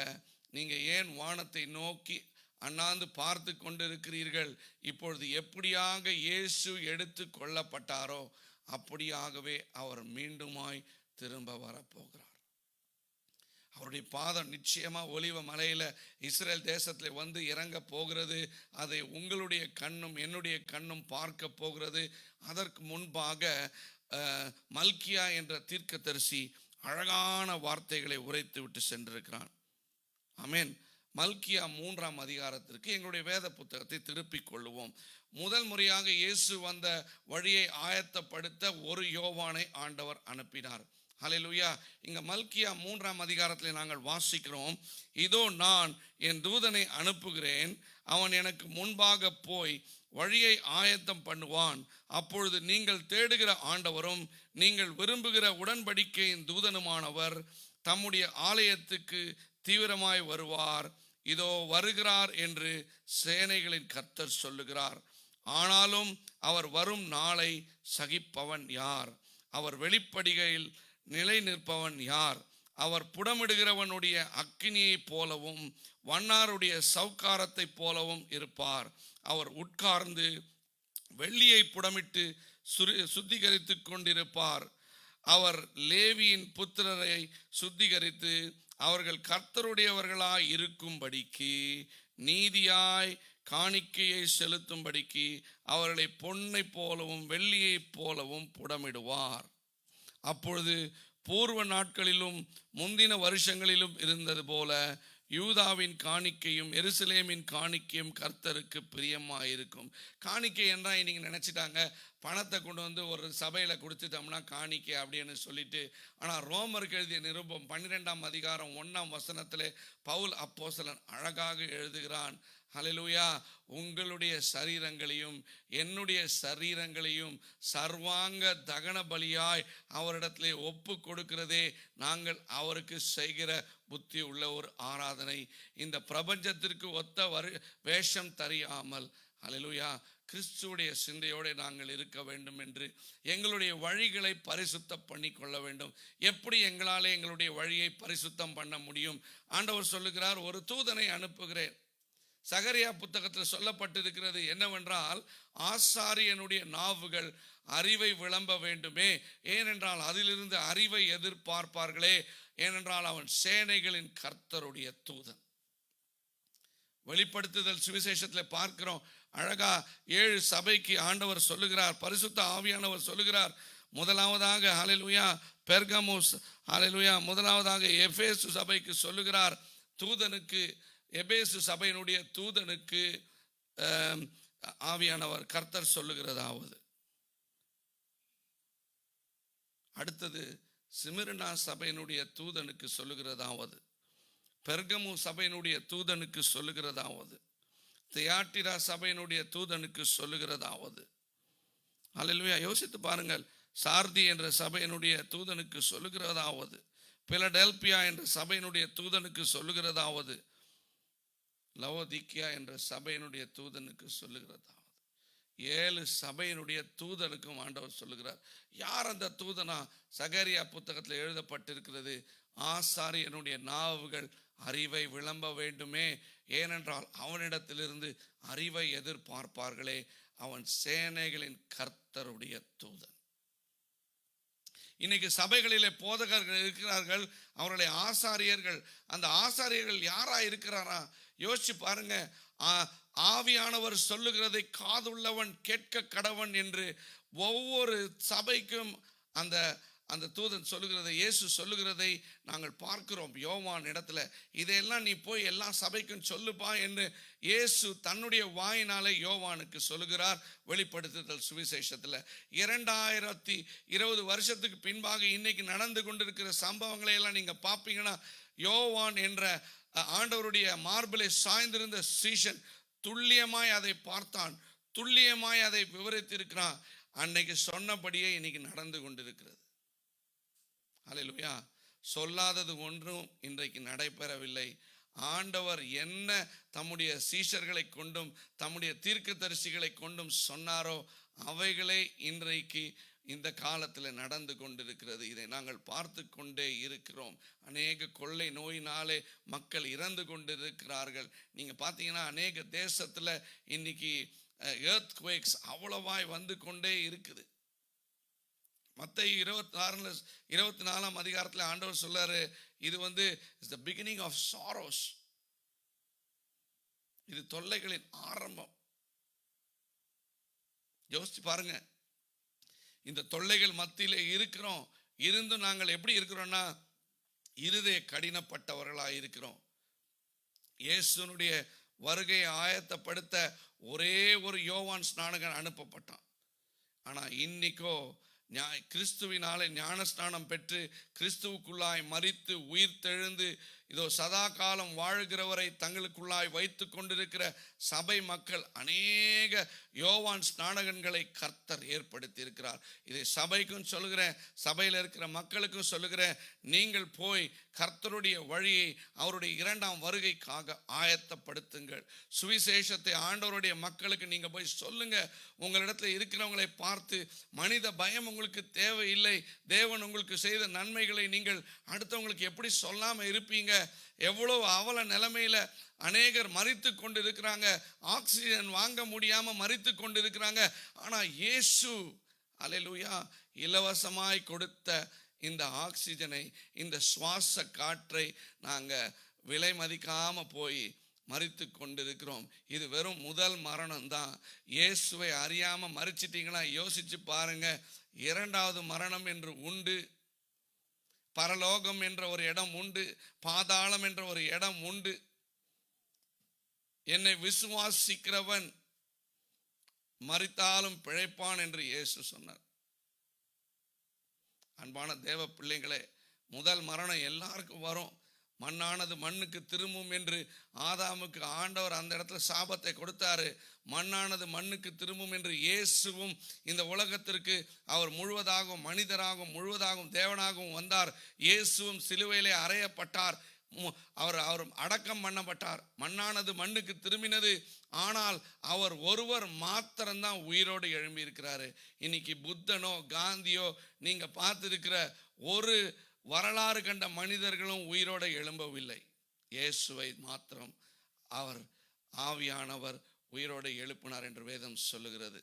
நீங்க ஏன் வானத்தை நோக்கி அண்ணாந்து பார்த்து கொண்டிருக்கிறீர்கள்? இப்பொழுது எப்படியாக இயேசு எடுத்து கொள்ளப்பட்டாரோ அப்படியாகவே அவர் மீண்டுமாய் திரும்ப வரப்போகிறார். அவருடைய பாதம் நிச்சயமா ஒலிவ மலையில இஸ்ரேல் தேசத்துல வந்து இறங்க போகிறது. அதை உங்களுடைய கண்ணும் என்னுடைய கண்ணும் பார்க்க போகிறது. அதற்கு முன்பாக மல்கியா என்ற தீர்க்கதரிசி அழகான வார்த்தைகளை உரைத்து விட்டு சென்றிருக்கிறான். ஆமென். மல்கியா 3ஆம் அதிகாரத்திற்கு எங்களுடைய வேத புத்தகத்தை திருப்பிக் கொள்ளுவோம். முதல் முறையாக இயேசு வந்த வழியை ஆயத்தப்படுத்த ஒரு யோவானை ஆண்டவர் அனுப்பினார். ஹல்லேலூயா. இங்க மல்கியா 3ஆம் அதிகாரத்தில் நாங்கள் வாசிக்கிறோம், இதோ நான் என் தூதனை அனுப்புகிறேன், அவன் எனக்கு முன்பாக போய் வழியை ஆயத்தம் பண்ணுவான். அப்பொழுது நீங்கள் தேடுகிற ஆண்டவரும் நீங்கள் விரும்புகிற உடன்படிக்கையின் தூதனுமானவர் தம்முடைய ஆலயத்துக்கு தீவிரமாய் வருவார். இதோ வருகிறார் என்று சேனைகளின் கர்த்தர் சொல்லுகிறார். ஆனாலும் அவர் வரும் நாளை சகிப்பவன் யார்? அவர் வெளிப்படிகையில் நிலை நிற்பவன் யார்? அவர் புடமிடுகிறவனுடைய அக்கினியைப் போலவும் வண்ணாருடைய சவுக்காரத்தை போலவும் இருப்பார். அவர் உட்கார்ந்து வெள்ளியை புடமிட்டு சுத்திகரித்து கொண்டிருப்பார். அவர் லேவியின் புத்திரரை சுத்திகரித்து அவர்கள் கர்த்தருடையவர்களாய் இருக்கும்படிக்கு நீதியாய் காணிக்கையை செலுத்தும்படிக்கு அவர்களை பொன்னை போலவும் வெள்ளியை போலவும் புடமிடுவார். அப்பொழுது பூர்வ நாட்களிலும் முந்தின வருஷங்களிலும் இருந்தது போல யூதாவின் காணிக்கையும் எருசலேமின் காணிக்கையும் கர்த்தருக்கு பிரியமாயிருக்கும். காணிக்கை என்றால் இன்னைக்கு நினைச்சிட்டாங்க பணத்தை கொண்டு வந்து ஒரு சபையில் கொடுத்துட்டோம்னா காணிக்கை அப்படின்னு சொல்லிட்டு. ஆனால் ரோமருக்கு எழுதிய நிருபம் 12ஆம் அதிகாரம் 1ஆம் வசனத்திலே பவுல் அப்போஸ்தலன் அழகாக எழுதுகிறான். ஹல்லேலூயா, உங்களுடைய சரீரங்களையும் என்னுடைய சரீரங்களையும் சர்வாங்க தகன பலியாய் அவரிடத்திலே ஒப்பு கொடுக்கிறதே நாங்கள் அவருக்கு செய்கிற புத்தி உள்ள ஒரு ஆராதனை. இந்த பிரபஞ்சத்திற்கு ஒத்த வேஷம் தெரியாமல் ஹல்லேலூயா கிறிஸ்துவுடைய சிந்தையோடு நாங்கள் இருக்க வேண்டும் என்று எங்களுடைய வழிகளை பரிசுத்தம் பண்ணி கொள்ள வேண்டும். எப்படி எங்களாலே எங்களுடைய வழியை பரிசுத்தம் பண்ண முடியும்? ஆண்டவர் சொல்லுகிறார், ஒரு தூதனை அனுப்புகிறேன். சகரியா புத்தகத்தில் சொல்லப்பட்டிருக்கிறது என்னவென்றால், ஆசாரியனுடைய நாவுகள் அறிவை விளம்ப வேண்டுமே, ஏனென்றால் அதிலிருந்து அறிவை எதிர்பார்ப்பார்களே, ஏனென்றால் அவன் சேனைகளின் கர்த்தருடைய தூதன். வெளிப்படுத்துதல் சுவிசேஷத்தில் பார்க்கிறோம், அழகா 7 சபைக்கு ஆண்டவர் சொல்லுகிறார், பரிசுத்த ஆவியானவர் சொல்லுகிறார். முதலாவதாக ஹல்லேலூயா பெர்கமுஸ், ஹல்லேலூயா முதலாவதாக எபேசு சபைக்கு சொல்லுகிறார். தூதனுக்கு, எபேசு சபையினுடைய தூதனுக்கு ஆவியானவர் கர்த்தர் சொல்லுகிறதாவது. அடுத்தது சிமிர்னா சபையினுடைய தூதனுக்கு சொல்லுகிறதாவது, பெர்கமு சபையினுடைய தூதனுக்கு சொல்லுகிறதாவது, தியாட்டிரா சபையினுடைய தூதனுக்கு சொல்லுகிறதாவது. ஹல்லேலூயா, யோசித்து பாருங்கள். சார்தி என்ற சபையினுடைய தூதனுக்கு சொல்லுகிறதாவது, பிலடெல்பியா என்ற சபையினுடைய தூதனுக்கு சொல்லுகிறதாவது, லவோதிக்கியா என்ற சபையினுடைய தூதனுக்கு சொல்லுகிறதாவது. 7 சபையினுடைய தூதனுக்கும் ஆண்டவர் சொல்லுகிறார். யார் அந்த தூதனா? சகரியா புத்தகத்தில் எழுதப்பட்டிருக்கிறது, ஆசாரியனுடைய நாவுகள் அறிவை விளம்ப வேண்டுமே, ஏனென்றால் அவனிடத்திலிருந்து அறிவை எதிர்பார்ப்பார்களே, அவன் சேனைகளின் கர்த்தருடைய தூதன். இன்னைக்கு சபைகளிலே போதகர்கள் இருக்கிறார்கள், அவருடைய ஆசாரியர்கள். அந்த ஆசாரியர்கள் யாரா இருக்கிறாரா? யோசிச்சு பாருங்க. ஆவியானவர் சொல்லுகிறதை காதுள்ளவன் கேட்க கடவன் என்று ஒவ்வொரு சபைக்கும் அந்த அந்த தூதன் சொல்லுகிறதை, இயேசு சொல்லுகிறதை நாங்கள் பார்க்கிறோம். யோவான் இடத்துல இதையெல்லாம் நீ போய் எல்லா சபைக்கும் சொல்லுப்பா என்று இயேசு தன்னுடைய வாயினாலே யோவானுக்கு சொல்லுகிறார். வெளிப்படுத்துதல் சுவிசேஷத்தில் 2020 வருஷத்துக்கு பின்பாக இன்னைக்கு நடந்து கொண்டிருக்கிற சம்பவங்களை எல்லாம் நீங்க பார்ப்பீங்கன்னா, யோவான் என்ற ஆண்டவருடைய மார்பிலை சாய்ந்திருந்த சீஷன் துல்லியமாய் அதை பார்த்தான், துல்லியமாய் அதை விவரித்திருக்கிறான். அன்னைக்கு சொன்னபடியே இன்னைக்கு நடந்து கொண்டிருக்கிறது. ஹல்லேலூயா, சொல்லாதது ஒன்றும் இன்றைக்கு நடைபெறவில்லை. ஆண்டவர் என்ன தம்முடைய சீஷர்களை கொண்டும் தம்முடைய தீர்க்கதரிசிகளை கொண்டும் சொன்னாரோ அவைகளே இன்றைக்கு இந்த காலத்தில் நடந்து கொண்டிருக்கிறது. இதை நாங்கள் பார்த்து கொண்டே இருக்கிறோம். அநேக கொள்ளை நோயினாலே மக்கள் இறந்து கொண்டிருக்கிறார்கள். நீங்கள் பார்த்தீங்கன்னா அநேக தேசத்தில் இன்னைக்கு எர்த்குவேக்ஸ் அவ்வளவாய் வந்து கொண்டே இருக்குது. மத்தேயு 24ஆம் அதிகாரத்தில் ஆண்டவர் சொல்றாரு, இது is the beginning of sorrows. இது தொல்லைகளின் ஆரம்பம். யோசிச்சு பாருங்க, இந்த தொல்லைகள் மத்தியிலே இருக்கிறோம். இருந்தும் நாங்கள் எப்படி இருக்கிறோம்னா, இருதய கடினப்பட்டவர்களாக இருக்கிறோம். இயேசுனுடைய வருகையை ஆயத்தப்படுத்த ஒரே ஒரு யோவான் ஸ்நானகன் அனுப்பப்பட்டான். ஆனா இன்னைக்கோ கிறிஸ்துவினாலே ஞானஸ்நானம் பெற்று கிறிஸ்துவுக்குள்ளாய் மரித்து உயிர் தெழுந்து இதோ சதா காலம் வாழ்கிறவரை தங்களுக்குள்ளாய் வைத்து கொண்டிருக்கிற சபை மக்கள் அநேக யோவான் ஸ்நானகன்களை கர்த்தர் ஏற்படுத்தி இருக்கிறார். இதை சபைக்கும் சொல்லுகிறேன், சபையில் இருக்கிற மக்களுக்கும் சொல்லுகிறேன். நீங்கள் போய் கர்த்தருடைய வழியை அவருடைய 2ஆம் வருகைக்காக ஆயத்தப்படுத்துங்கள். சுவிசேஷத்தை ஆண்டவருடைய மக்களுக்கு நீங்க போய் சொல்லுங்க. உங்களிடத்துல இருக்கிறவங்களை பார்த்து மனித பயம் உங்களுக்கு தேவையில்லை. தேவன் உங்களுக்கு செய்த நன்மைகளை நீங்கள் அடுத்தவங்களுக்கு எப்படி சொல்லாம இருப்பீங்க? எவ்வளவு அவல நிலைமையில அநேகர் மரித்து கொண்டு இருக்கிறாங்க. ஆக்சிஜன் வாங்க முடியாம மரித்து கொண்டு இருக்கிறாங்க. ஆனா இயேசு அல்லேலூயா இலவசமாய் கொடுத்த இந்த ஆக்சிஜனை, இந்த சுவாச காற்றை நாங்க விலை மதிக்காம போய் மரித்து கொண்டிருக்கிறோம். இது வெறும் முதல் மரணம் தான். இயேசுவை அறியாம மரிச்சிட்டீங்களா? யோசிச்சு பாருங்க. 2வது மரணம் என்று உண்டு. பரலோகம் என்ற ஒரு இடம் உண்டு, பாதாளம் என்ற ஒரு இடம் உண்டு. என்னை விசுவாசிக்கிறவன் மரித்தாலும் பிழைப்பான் என்று இயேசு சொன்னார். அன்பான தேவ பிள்ளைகளே, முதல் மரணம் எல்லாருக்கும் வரும். மண்ணானது மண்ணுக்கு திரும்பும் என்று ஆதாமுக்கு ஆண்டவர் அந்த இடத்துல சாபத்தை கொடுத்தாரு. மண்ணானது மண்ணுக்கு திரும்பும் என்று இயேசுவும் இந்த உலகத்திற்கு அவர் முழுவதாகவும் மனிதராகவும் முழுவதாகவும் தேவனாகவும் வந்தார். இயேசுவும் சிலுவையிலே அறையப்பட்டார். அவர் அடக்கம் பண்ணப்பட்டார். மண்ணானது மண்ணுக்கு திரும்பினது. ஆனால் அவர் ஒருவர் மாத்திரம்தான் உயிரோடு எழும்பி இருக்கிறாரு. இன்னைக்கு புத்தனோ காந்தியோ நீங்க பார்த்திருக்கிற ஒரு வரலாறு கண்ட மனிதர்களும் உயிரோடு எழும்பவில்லை. இயேசுவை மாத்திரம் அவர் ஆவியானவர் உயிரோடு எழுப்பினார் என்று வேதம் சொல்லுகிறது.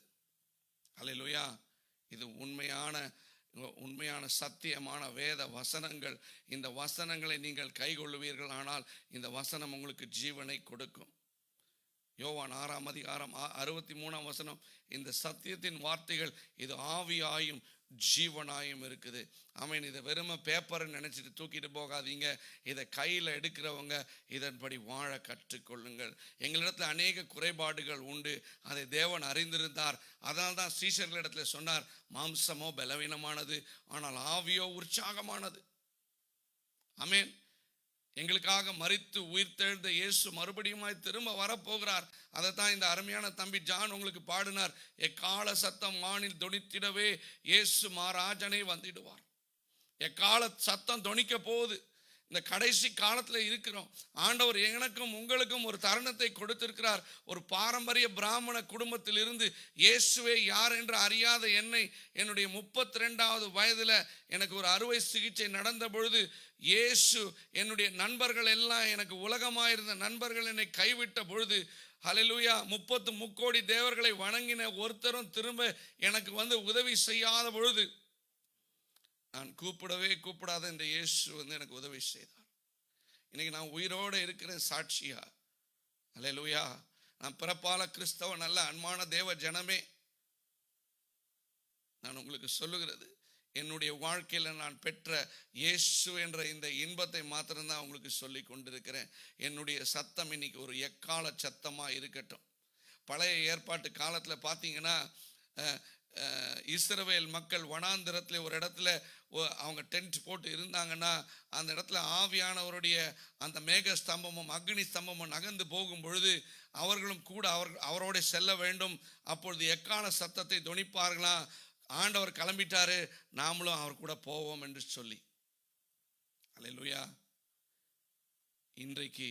அல்லேலூயா. இது உண்மையான சத்தியமான வேத வசனங்கள். இந்த வசனங்களை நீங்கள் கைக்கொள்ளுவீர்கள், ஆனால் இந்த வசனம் உங்களுக்கு ஜீவனை கொடுக்கும். யோவான் 6ஆம் அதிகாரம் 63ஆம் வசனம், இந்த சத்தியத்தின் வார்த்தைகள் இது ஆவியாயும் ஜீவனாயும் இருக்குது. ஆமென். இதை வெறும பேப்பர்னு நினைச்சிட்டு தூக்கிட்டு போகாதீங்க. இதை கையில் எடுக்கிறவங்க இதன்படி வாழ கற்றுக்கொள்ளுங்கள். எங்களிடத்துல அநேக குறைபாடுகள் உண்டு, அதை தேவன் அறிந்திருந்தார். அதனால தான் சீஷர்களிடத்துல சொன்னார், மாம்சமோ பலவீனமானது, ஆனால் ஆவியோ உற்சாகமானது. ஆமென். எங்களுக்காக மரித்து உயிர்த்தெழுந்த இயேசு மறுபடியுமாய் திரும்ப வரப்போகிறார். அதைத்தான் இந்த அருமையான தம்பி ஜான் உங்களுக்கு பாடினார். எக்கால சத்தம் வானில் தொனித்திடவே இயேசு மகாராஜனே வந்திடுவார். எக்கால சத்தம் தொனிக்க போகுது. இந்த கடைசி காலத்துல இருக்கிறோம். ஆண்டவர் எனக்கும் உங்களுக்கும் ஒரு தருணத்தை கொடுத்திருக்கிறார். ஒரு பாரம்பரிய பிராமண குடும்பத்தில் இருந்து இயேசுவே யார் என்று அறியாத என்னை என்னுடைய 32வது வயதுல எனக்கு ஒரு அறுவை சிகிச்சை நடந்த பொழுது இயேசு என்னுடைய நண்பர்கள் எல்லாம், எனக்கு உலகமாயிருந்த நண்பர்கள் என்னை கைவிட்ட பொழுது, ஹல்லேலூயா, 30 கோடி தேவர்களை வணங்கின ஒருத்தரும் திரும்ப எனக்கு வந்து உதவி செய்யாத பொழுது, நான் கூப்பிடாத இந்த இயேசு வந்து எனக்கு உதவி செய்தார். இன்னைக்கு நான் உயிரோடு இருக்கிறேன் சாட்சியா. அல்லேலூயா. நான் பிறப்பால கிறிஸ்தவ, நல்ல அன்பான தேவ ஜனமே, நான் உங்களுக்கு சொல்லுகிறது, என்னுடைய வாழ்க்கையில் நான் பெற்ற இயேசு என்ற இந்த இன்பத்தை மாத்திரம்தான் உங்களுக்கு சொல்லி கொண்டிருக்கிறேன். என்னுடைய சத்தம் இன்னைக்கு ஒரு எக்கால சத்தமா இருக்கட்டும். பழைய ஏற்பாட்டு காலத்துல பார்த்தீங்கன்னா, இஸ்ரவேல் மக்கள் வனாந்திரத்தில் ஒரு இடத்துல அவங்க டென்ட் போட்டு இருந்தாங்கன்னா, அந்த இடத்துல ஆவியானவருடைய அந்த மேக ஸ்தம்பமும் அக்னி ஸ்தம்பமும் நகர்ந்து போகும் பொழுது அவர்களும் கூட அவரோட செல்ல வேண்டும். அப்பொழுது எக்கால சத்தத்தை தொனிப்பார்களாம். ஆண்டவர் கிளம்பிட்டாரு, நாமளும் அவர் கூட போவோம் என்று சொல்லி. அல்லேலூயா. இன்றைக்கு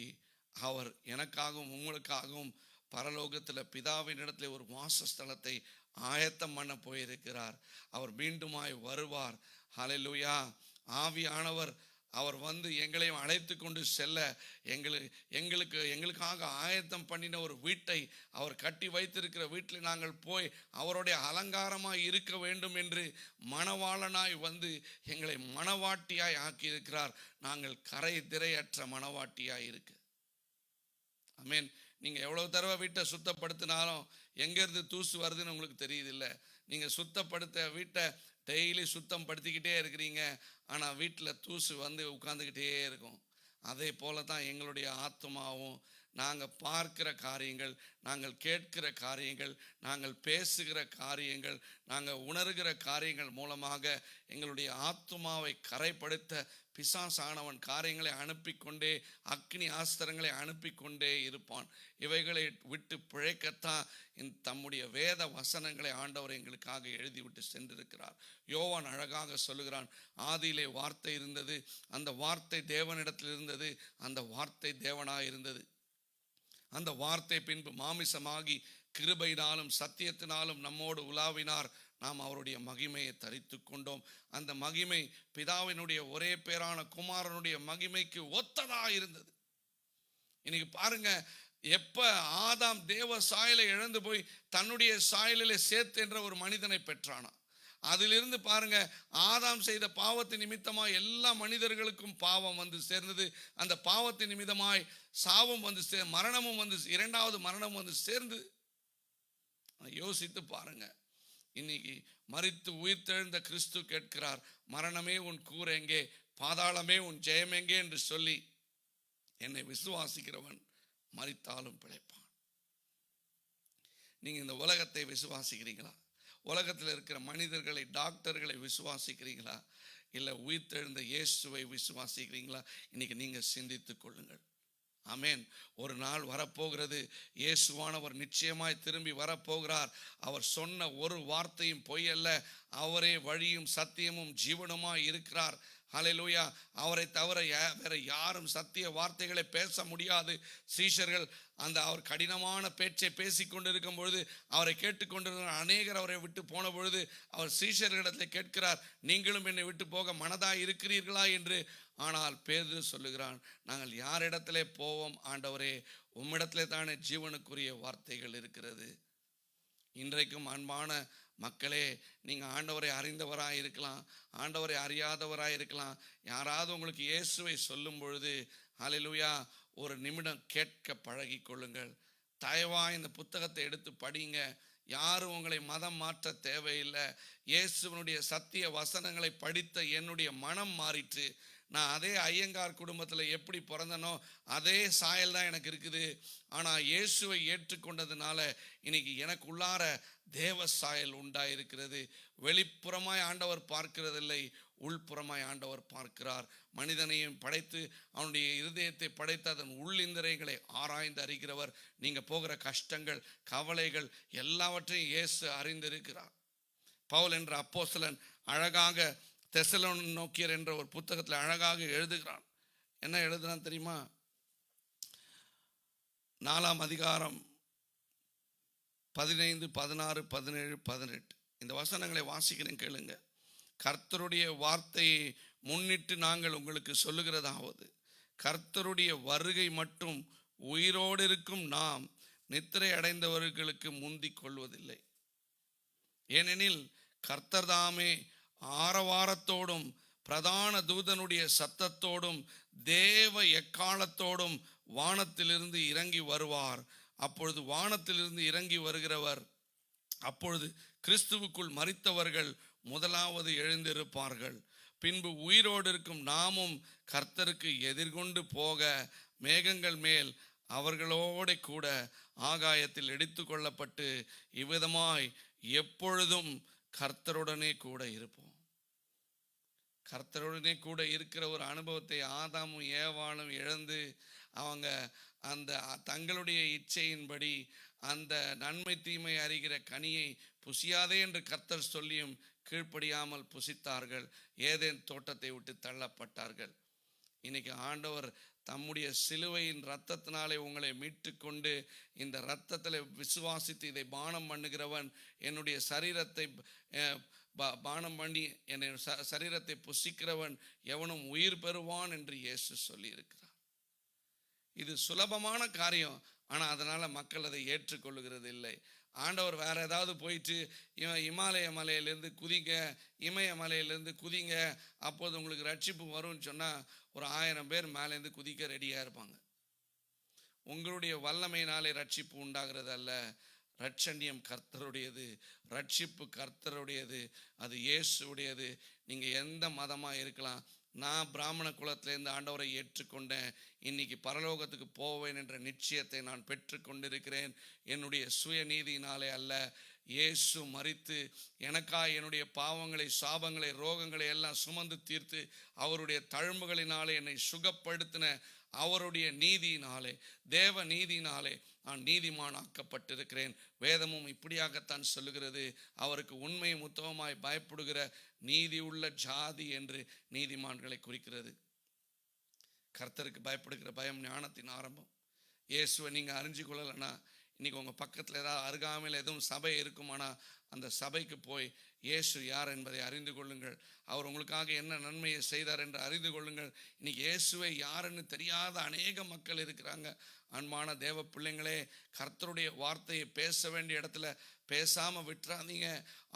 அவர் எனக்காகவும் உங்களுக்காகவும் பரலோகத்தில் பிதாவின் இடத்துல ஒரு வாசஸ்தலத்தை ஆயத்தம் பண்ண போயிருக்கிறார். அவர் மீண்டுமாய் வருவார். ஹல்லேலூயா. ஆவியானவர் அவர் வந்து எங்களையும் அழைத்து கொண்டு செல்ல எங்களுக்காக ஆயத்தம் பண்ணின ஒரு வீட்டை, அவர் கட்டி வைத்திருக்கிற வீட்டில் நாங்கள் போய் அவருடைய அலங்காரமாய் இருக்க வேண்டும் என்று மணவாளனாய் வந்து எங்களை மணவாட்டியாய் ஆக்கியிருக்கிறார். நாங்கள் கரை திரையற்ற மணவாட்டியாய் இருக்கு. ஆமென். நீங்கள் எவ்வளவு தடவை வீட்டை சுத்தப்படுத்தினாலும் எங்கேருந்து தூசு வருதுன்னு உங்களுக்கு தெரியுதில்ல. நீங்கள் சுத்தப்படுத்த வீட்டை டெய்லி சுத்தம் படுத்திக்கிட்டே இருக்கிறீங்க, ஆனால் வீட்டில் தூசு வந்து உட்காந்துக்கிட்டே இருக்கும். அதே போல தான் எங்களுடைய ஆத்மாவும். நாங்கள் பார்க்கிற காரியங்கள், நாங்கள் கேட்கிற காரியங்கள், நாங்கள் பேசுகிற காரியங்கள், நாங்கள் உணர்கிற காரியங்கள் மூலமாக எங்களுடைய ஆத்மாவை கரைப்படுத்த பிசாசானவன் காரியங்களை அனுப்பி கொண்டே, அக்னி ஆஸ்திரங்களை அனுப்பி கொண்டே இருப்பான். இவைகளை விட்டு பிழைக்கத்தான் தம்முடைய வேத வசனங்களை ஆண்டவர் எங்களுக்காக எழுதிவிட்டு சென்றிருக்கிறார். யோவான் அழகாக சொல்லுகிறான், ஆதியிலே வார்த்தை இருந்தது, அந்த வார்த்தை தேவனிடத்தில் இருந்தது, அந்த வார்த்தை தேவனாய் இருந்தது. அந்த வார்த்தை பின்பு மாமிசமாகி கிருபையினாலும் சத்தியத்தினாலும் நம்மோடு உலாவினார். நாம் அவருடைய மகிமையை தரித்து கொண்டோம். அந்த மகிமை பிதாவினுடைய ஒரே பேரான குமாரனுடைய மகிமைக்கு ஒத்ததா இருந்தது. இன்னைக்கு பாருங்க, எப்ப ஆதாம் தேவ சாயலை இழந்து போய் தன்னுடைய சாயலிலே சேத் என்ற ஒரு மனிதனை பெற்றானா, அதிலிருந்து பாருங்க, ஆதாம் செய்த பாவத்தின் நிமித்தமாய் எல்லா மனிதர்களுக்கும் பாவம் வந்து சேர்ந்தது. அந்த பாவத்தின் நிமித்தமாய் சாவும் வந்து மரணமும் வந்து, இரண்டாவது மரணம் வந்து சேர்ந்து. யோசித்து பாருங்க. இன்னைக்கு மரித்து உயிர்த்தெழுந்த கிறிஸ்து கேட்கிறார், மரணமே உன் கூர் எங்கே, பாதாளமே உன் ஜெயம் எங்கே என்று சொல்லி என்னை விசுவாசிக்கிறவன் மரித்தாலும் பிழைப்பான். நீங்க இந்த உலகத்தை விசுவாசிக்கிறீங்களா? உலகத்தில் இருக்கிற மனிதர்களை, டாக்டர்களை விசுவாசிக்கிறீங்களா? இல்லை உயிர்த்தெழுந்த இயேசுவை விசுவாசிக்கிறீங்களா? இன்னைக்கு நீங்க சிந்தித்துக் கொள்ளுங்கள். ஆமென். ஒரு நாள் வரப்போகிறது. இயேசுவானவர் நிச்சயமாய் திரும்பி வரப்போகிறார். அவர் சொன்ன ஒரு வார்த்தையும் பொய்யல்ல. அவரே வழியும் சத்தியமும் ஜீவனுமாய் இருக்கிறார். ஹல்லேலூயா. அவரை தவிர வேற யாரும் சத்திய வார்த்தைகளை பேச முடியாது. சீஷர்கள் அவர் கடினமான பேச்சை பேசி கொண்டிருக்கும் பொழுது, அவரை கேட்டுக்கொண்டிருந்த அநேகர் அவரை விட்டு போன பொழுது, அவர் சீஷர்களிடத்தில் கேட்கிறார், நீங்களும் என்னை விட்டு போக மனதாய் இருக்கிறீர்களா என்று. ஆனால் பேதுரு சொல்லுகிறான், நாங்கள் யாரிடத்திலே போவோம் ஆண்டவரே? உம்மிடத்திலே தானே ஜீவனுக்குரிய வார்த்தைகள் இருக்கிறது. இன்றைக்கும் அன்பான மக்களே, நீங்கள் ஆண்டவரை அறிந்தவராக இருக்கலாம், ஆண்டவரை அறியாதவராக இருக்கலாம். யாராவது உங்களுக்கு இயேசுவை சொல்லும் பொழுது ஹல்லேலூயா ஒரு நிமிடம் கேட்க பழகி கொள்ளுங்கள். தயவாக இந்த புத்தகத்தை எடுத்து படிங்க. யாரும் உங்களை மதம் மாற்ற தேவையில்லை. இயேசுவனுடைய சத்திய வசனங்களை படித்த என்னுடைய மனம் மாறிற்று. நான் அதே ஐயங்கார் குடும்பத்தில் எப்படி பிறந்தனோ அதே சாயல் தான் எனக்கு இருக்குது. ஆனால் இயேசுவை ஏற்றுக்கொண்டதுனால இன்னைக்கு எனக்கு உள்ளார தேவ சாயல் உண்டாயிருக்கிறது. வெளிப்புறமாய் ஆண்டவர் பார்க்கிறதில்லை, உள்புறமாய் ஆண்டவர் பார்க்கிறார். மனிதனையும் படைத்து அவனுடைய இருதயத்தை படைத்து அதன் உள்ளிந்திரியங்களை ஆராய்ந்து அறிகிறவர். நீங்கள் போகிற கஷ்டங்கள், கவலைகள் எல்லாவற்றையும் இயேசு அறிந்திருக்கிறார். பவுல் என்ற அப்போஸ்தலன் அழகாக தெசலோனிக்கேயர் என்ற ஒரு புத்தகத்தில் அழகாக எழுதுகிறான். என்ன எழுதுறான் தெரியுமா? 4ஆம் அதிகாரம் 15, 16, 17, 18 இந்த வசனங்களை வாசிக்கிறேன், கேளுங்க. கர்த்தருடைய வார்த்தையை முன்னிட்டு நாங்கள் உங்களுக்கு சொல்லுகிறதாவது, கர்த்தருடைய வருகை மட்டும் உயிரோடு இருக்கும் நாம் நித்திரை அடைந்தவர்களுக்கு முந்திக் கொள்வதில்லை. ஏனெனில் கர்த்தர் தாமே ஆரவாரத்தோடும் பிரதான தூதனுடைய சத்தத்தோடும் தேவ எக்காலத்தோடும் வானத்திலிருந்து இறங்கி வருவார். அப்பொழுது வானத்திலிருந்து இறங்கி வருகிறவர், அப்பொழுது கிறிஸ்துவுக்குள் மரித்தவர்கள் முதலாவது எழுந்திருப்பார்கள். பின்பு உயிரோடு இருக்கும் நாமும் கர்த்தருக்கு எதிர்கொண்டு போக மேகங்கள் மேல் அவர்களோட கூட ஆகாயத்தில் எடுத்து கொள்ளப்பட்டு இவ்விதமாய் எப்பொழுதும் கர்த்தருடனே கூட இருப்போம். கர்த்தருடனே கூட இருக்கிற ஒரு அனுபவத்தை ஆதாமும் ஏவாளும் இழந்து அவங்க அந்த தங்களுடைய இச்சையின்படி அந்த நன்மை தீமை அறிகிற கனியை புசியாதே என்று கர்த்தர் சொல்லியும் கீழ்ப்படியாமல் புசித்தார்கள். ஏதேன் தோட்டத்தை விட்டு தள்ளப்பட்டார்கள். இன்னைக்கு ஆண்டவர் தம்முடைய சிலுவையின் இரத்தத்தினாலே உங்களை மீட்டு கொண்டு, இந்த இரத்தத்தில் விசுவாசித்து இதை பானம் பண்ணுகிறவன் என்னுடைய சரீரத்தை பானம் பண்ணி என்னை சரீரத்தை புசிக்கிறவன் எவனும் உயிர் பெறுவான் என்று இயேசு சொல்லியிருக்கிறார். இது சுலபமான காரியம், ஆனால் அதனால் மக்கள் அதை ஏற்றுக்கொள்ளுகிறது இல்லை. ஆண்டவர் வேற ஏதாவது போயிட்டு இமாலய மலையிலேருந்து குதிங்க, இமய மலையிலேருந்து குதிங்க, அப்போது உங்களுக்கு ரட்சிப்பு வரும்னு சொன்னால் ஒரு 1000 பேர் மேலேருந்து குதிக்க ரெடியாக இருப்பாங்க. உங்களுடைய வல்லமையினாலே ரட்சிப்பு உண்டாகிறது அல்ல. ரட்சண்யம் கர்த்தருடையது, ரட்சிப்பு கர்த்தருடையது, அது இயேசுடையது. நீங்கள் எந்த மதமாக இருக்கலாம். நான் பிராமண குலத்திலேருந்து ஆண்டவரை ஏற்றுக்கொண்டேன். இன்னைக்கு பரலோகத்துக்கு போவேன் என்ற நிச்சயத்தை நான் பெற்றுக்கொண்டிருக்கிறேன். என்னுடைய சுயநீதியினாலே அல்ல, இயேசு மரித்து எனக்காய் என்னுடைய பாவங்களை, சாபங்களை, ரோகங்களை எல்லாம் சுமந்து தீர்த்து அவருடைய தழும்புகளினாலே என்னை சுகப்படுத்தின அவருடைய நீதியினாலே, தேவ நீதியினாலே நான் நீதிமான் ஆக்கப்பட்டிருக்கிறேன். வேதமும் இப்படியாகத்தான் சொல்லுகிறது. அவருக்கு உண்மையும் உத்தமமாய் பயப்படுகிற நீதி உள்ள ஜாதி என்று நீதிமான்களை குறிக்கிறது. கர்த்தருக்கு பயப்படுகிற பயம் ஞானத்தின் ஆரம்பம். இயேசுவை நீங்கள் அறிஞ்சு கொள்ளலைன்னா, இன்னைக்கு உங்கள் பக்கத்தில் ஏதாவது அருகாமையில் எதுவும் சபை இருக்குமானா அந்த சபைக்கு போய் இயேசு யார் என்பதை அறிந்து கொள்ளுங்கள். அவர் உங்களுக்காக என்ன நன்மையை செய்தார் என்று அறிந்து கொள்ளுங்கள். இன்னைக்கு இயேசுவை யாருன்னு தெரியாத அநேக மக்கள் இருக்கிறாங்க. அன்பான தேவ பிள்ளைங்களே, கர்த்தருடைய வார்த்தையை பேச வேண்டிய இடத்துல பேசாமல் விட்டுறாதீங்க.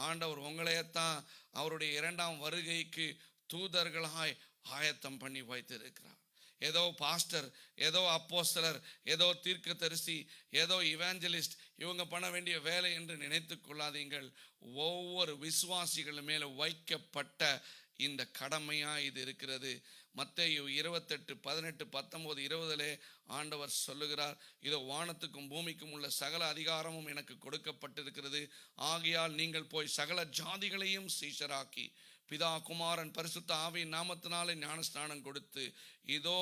ஆண்டவர் உங்களையத்தான் அவருடைய 2ஆம் வருகைக்கு தூதர்களாய் ஆயத்தம் பண்ணி வைத்திருக்கிறார். ஏதோ பாஸ்டர், ஏதோ அப்போஸ்தலர், ஏதோ தீர்க்கதரிசி, ஏதோ இவாஞ்சலிஸ்ட் இவங்க பண்ண வேண்டிய வேலை என்று நினைத்து கொள்ளாதீங்கள். ஒவ்வொரு விசுவாசிகள் மேலே வைக்கப்பட்ட இந்த கடமையாக இது இருக்கிறது. மத்தேயு 28:18-19-20 ஆண்டவர் சொல்லுகிறார், இதோ வானத்துக்கும் பூமிக்கும் உள்ள சகல அதிகாரமும் எனக்கு கொடுக்கப்பட்டிருக்கிறது. ஆகையால் நீங்கள் போய் சகல ஜாதிகளையும் சீஷராக்கி பிதா குமாரன் பரிசுத்த ஆவியின் நாமத்தினாலே ஞானஸ்நானம் கொடுத்து, இதோ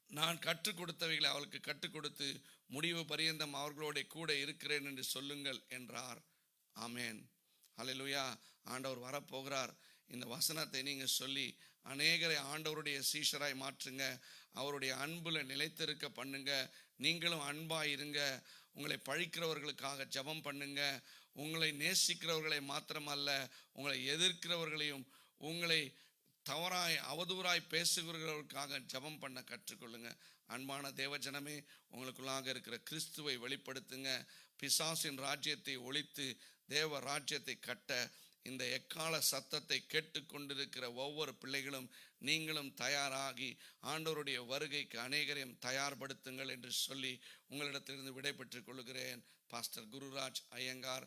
நான் கற்றுக் கொடுத்தவைகளை அவளுக்கு கற்றுக் கொடுத்து முடிவு பரியந்தம் அவர்களோட கூட இருக்கிறேன் என்று சொல்லுங்கள் என்றார். ஆமேன். ஹல்லேலூயா. ஆண்டவர் வரப்போகிறார். இந்த வசனத்தை நீங்கள் சொல்லி அநேகரை ஆண்டவருடைய சீஷராய் மாற்றுங்க. அவருடைய அன்புல நிலைத்திருக்க பண்ணுங்க. நீங்களும் அன்பாய் இருங்க. உங்களை பழிக்கிறவர்களுக்காக ஜெபம் பண்ணுங்க. உங்களை நேசிக்கிறவர்களை மாத்திரமல்ல, உங்களை எதிர்க்கிறவர்களையும் உங்களை தவறாய் அவதூறாய் பேசுகிறவர்களுக்காக ஜெபம் பண்ண கற்றுக்கொள்ளுங்க. அன்பான தேவஜனமே, உங்களுக்குள்ளாக இருக்கிற கிறிஸ்துவை வெளிப்படுத்துங்க. பிசாசின் ராஜ்யத்தை ஒழித்து தேவ ராஜ்யத்தை கட்ட இந்த எக்கால சத்தத்தை கேட்டுக்கொண்டிருக்கிற ஒவ்வொரு பிள்ளைகளும் நீங்களும் தயாராகி ஆண்டவருடைய வருகைக்கு அநேகரையும் தயார்படுத்துங்கள் என்று சொல்லி உங்களிடத்திலிருந்து விடை பெற்றுக் கொள்கிறேன். பாஸ்டர் குருராஜ் ஐயங்கார்.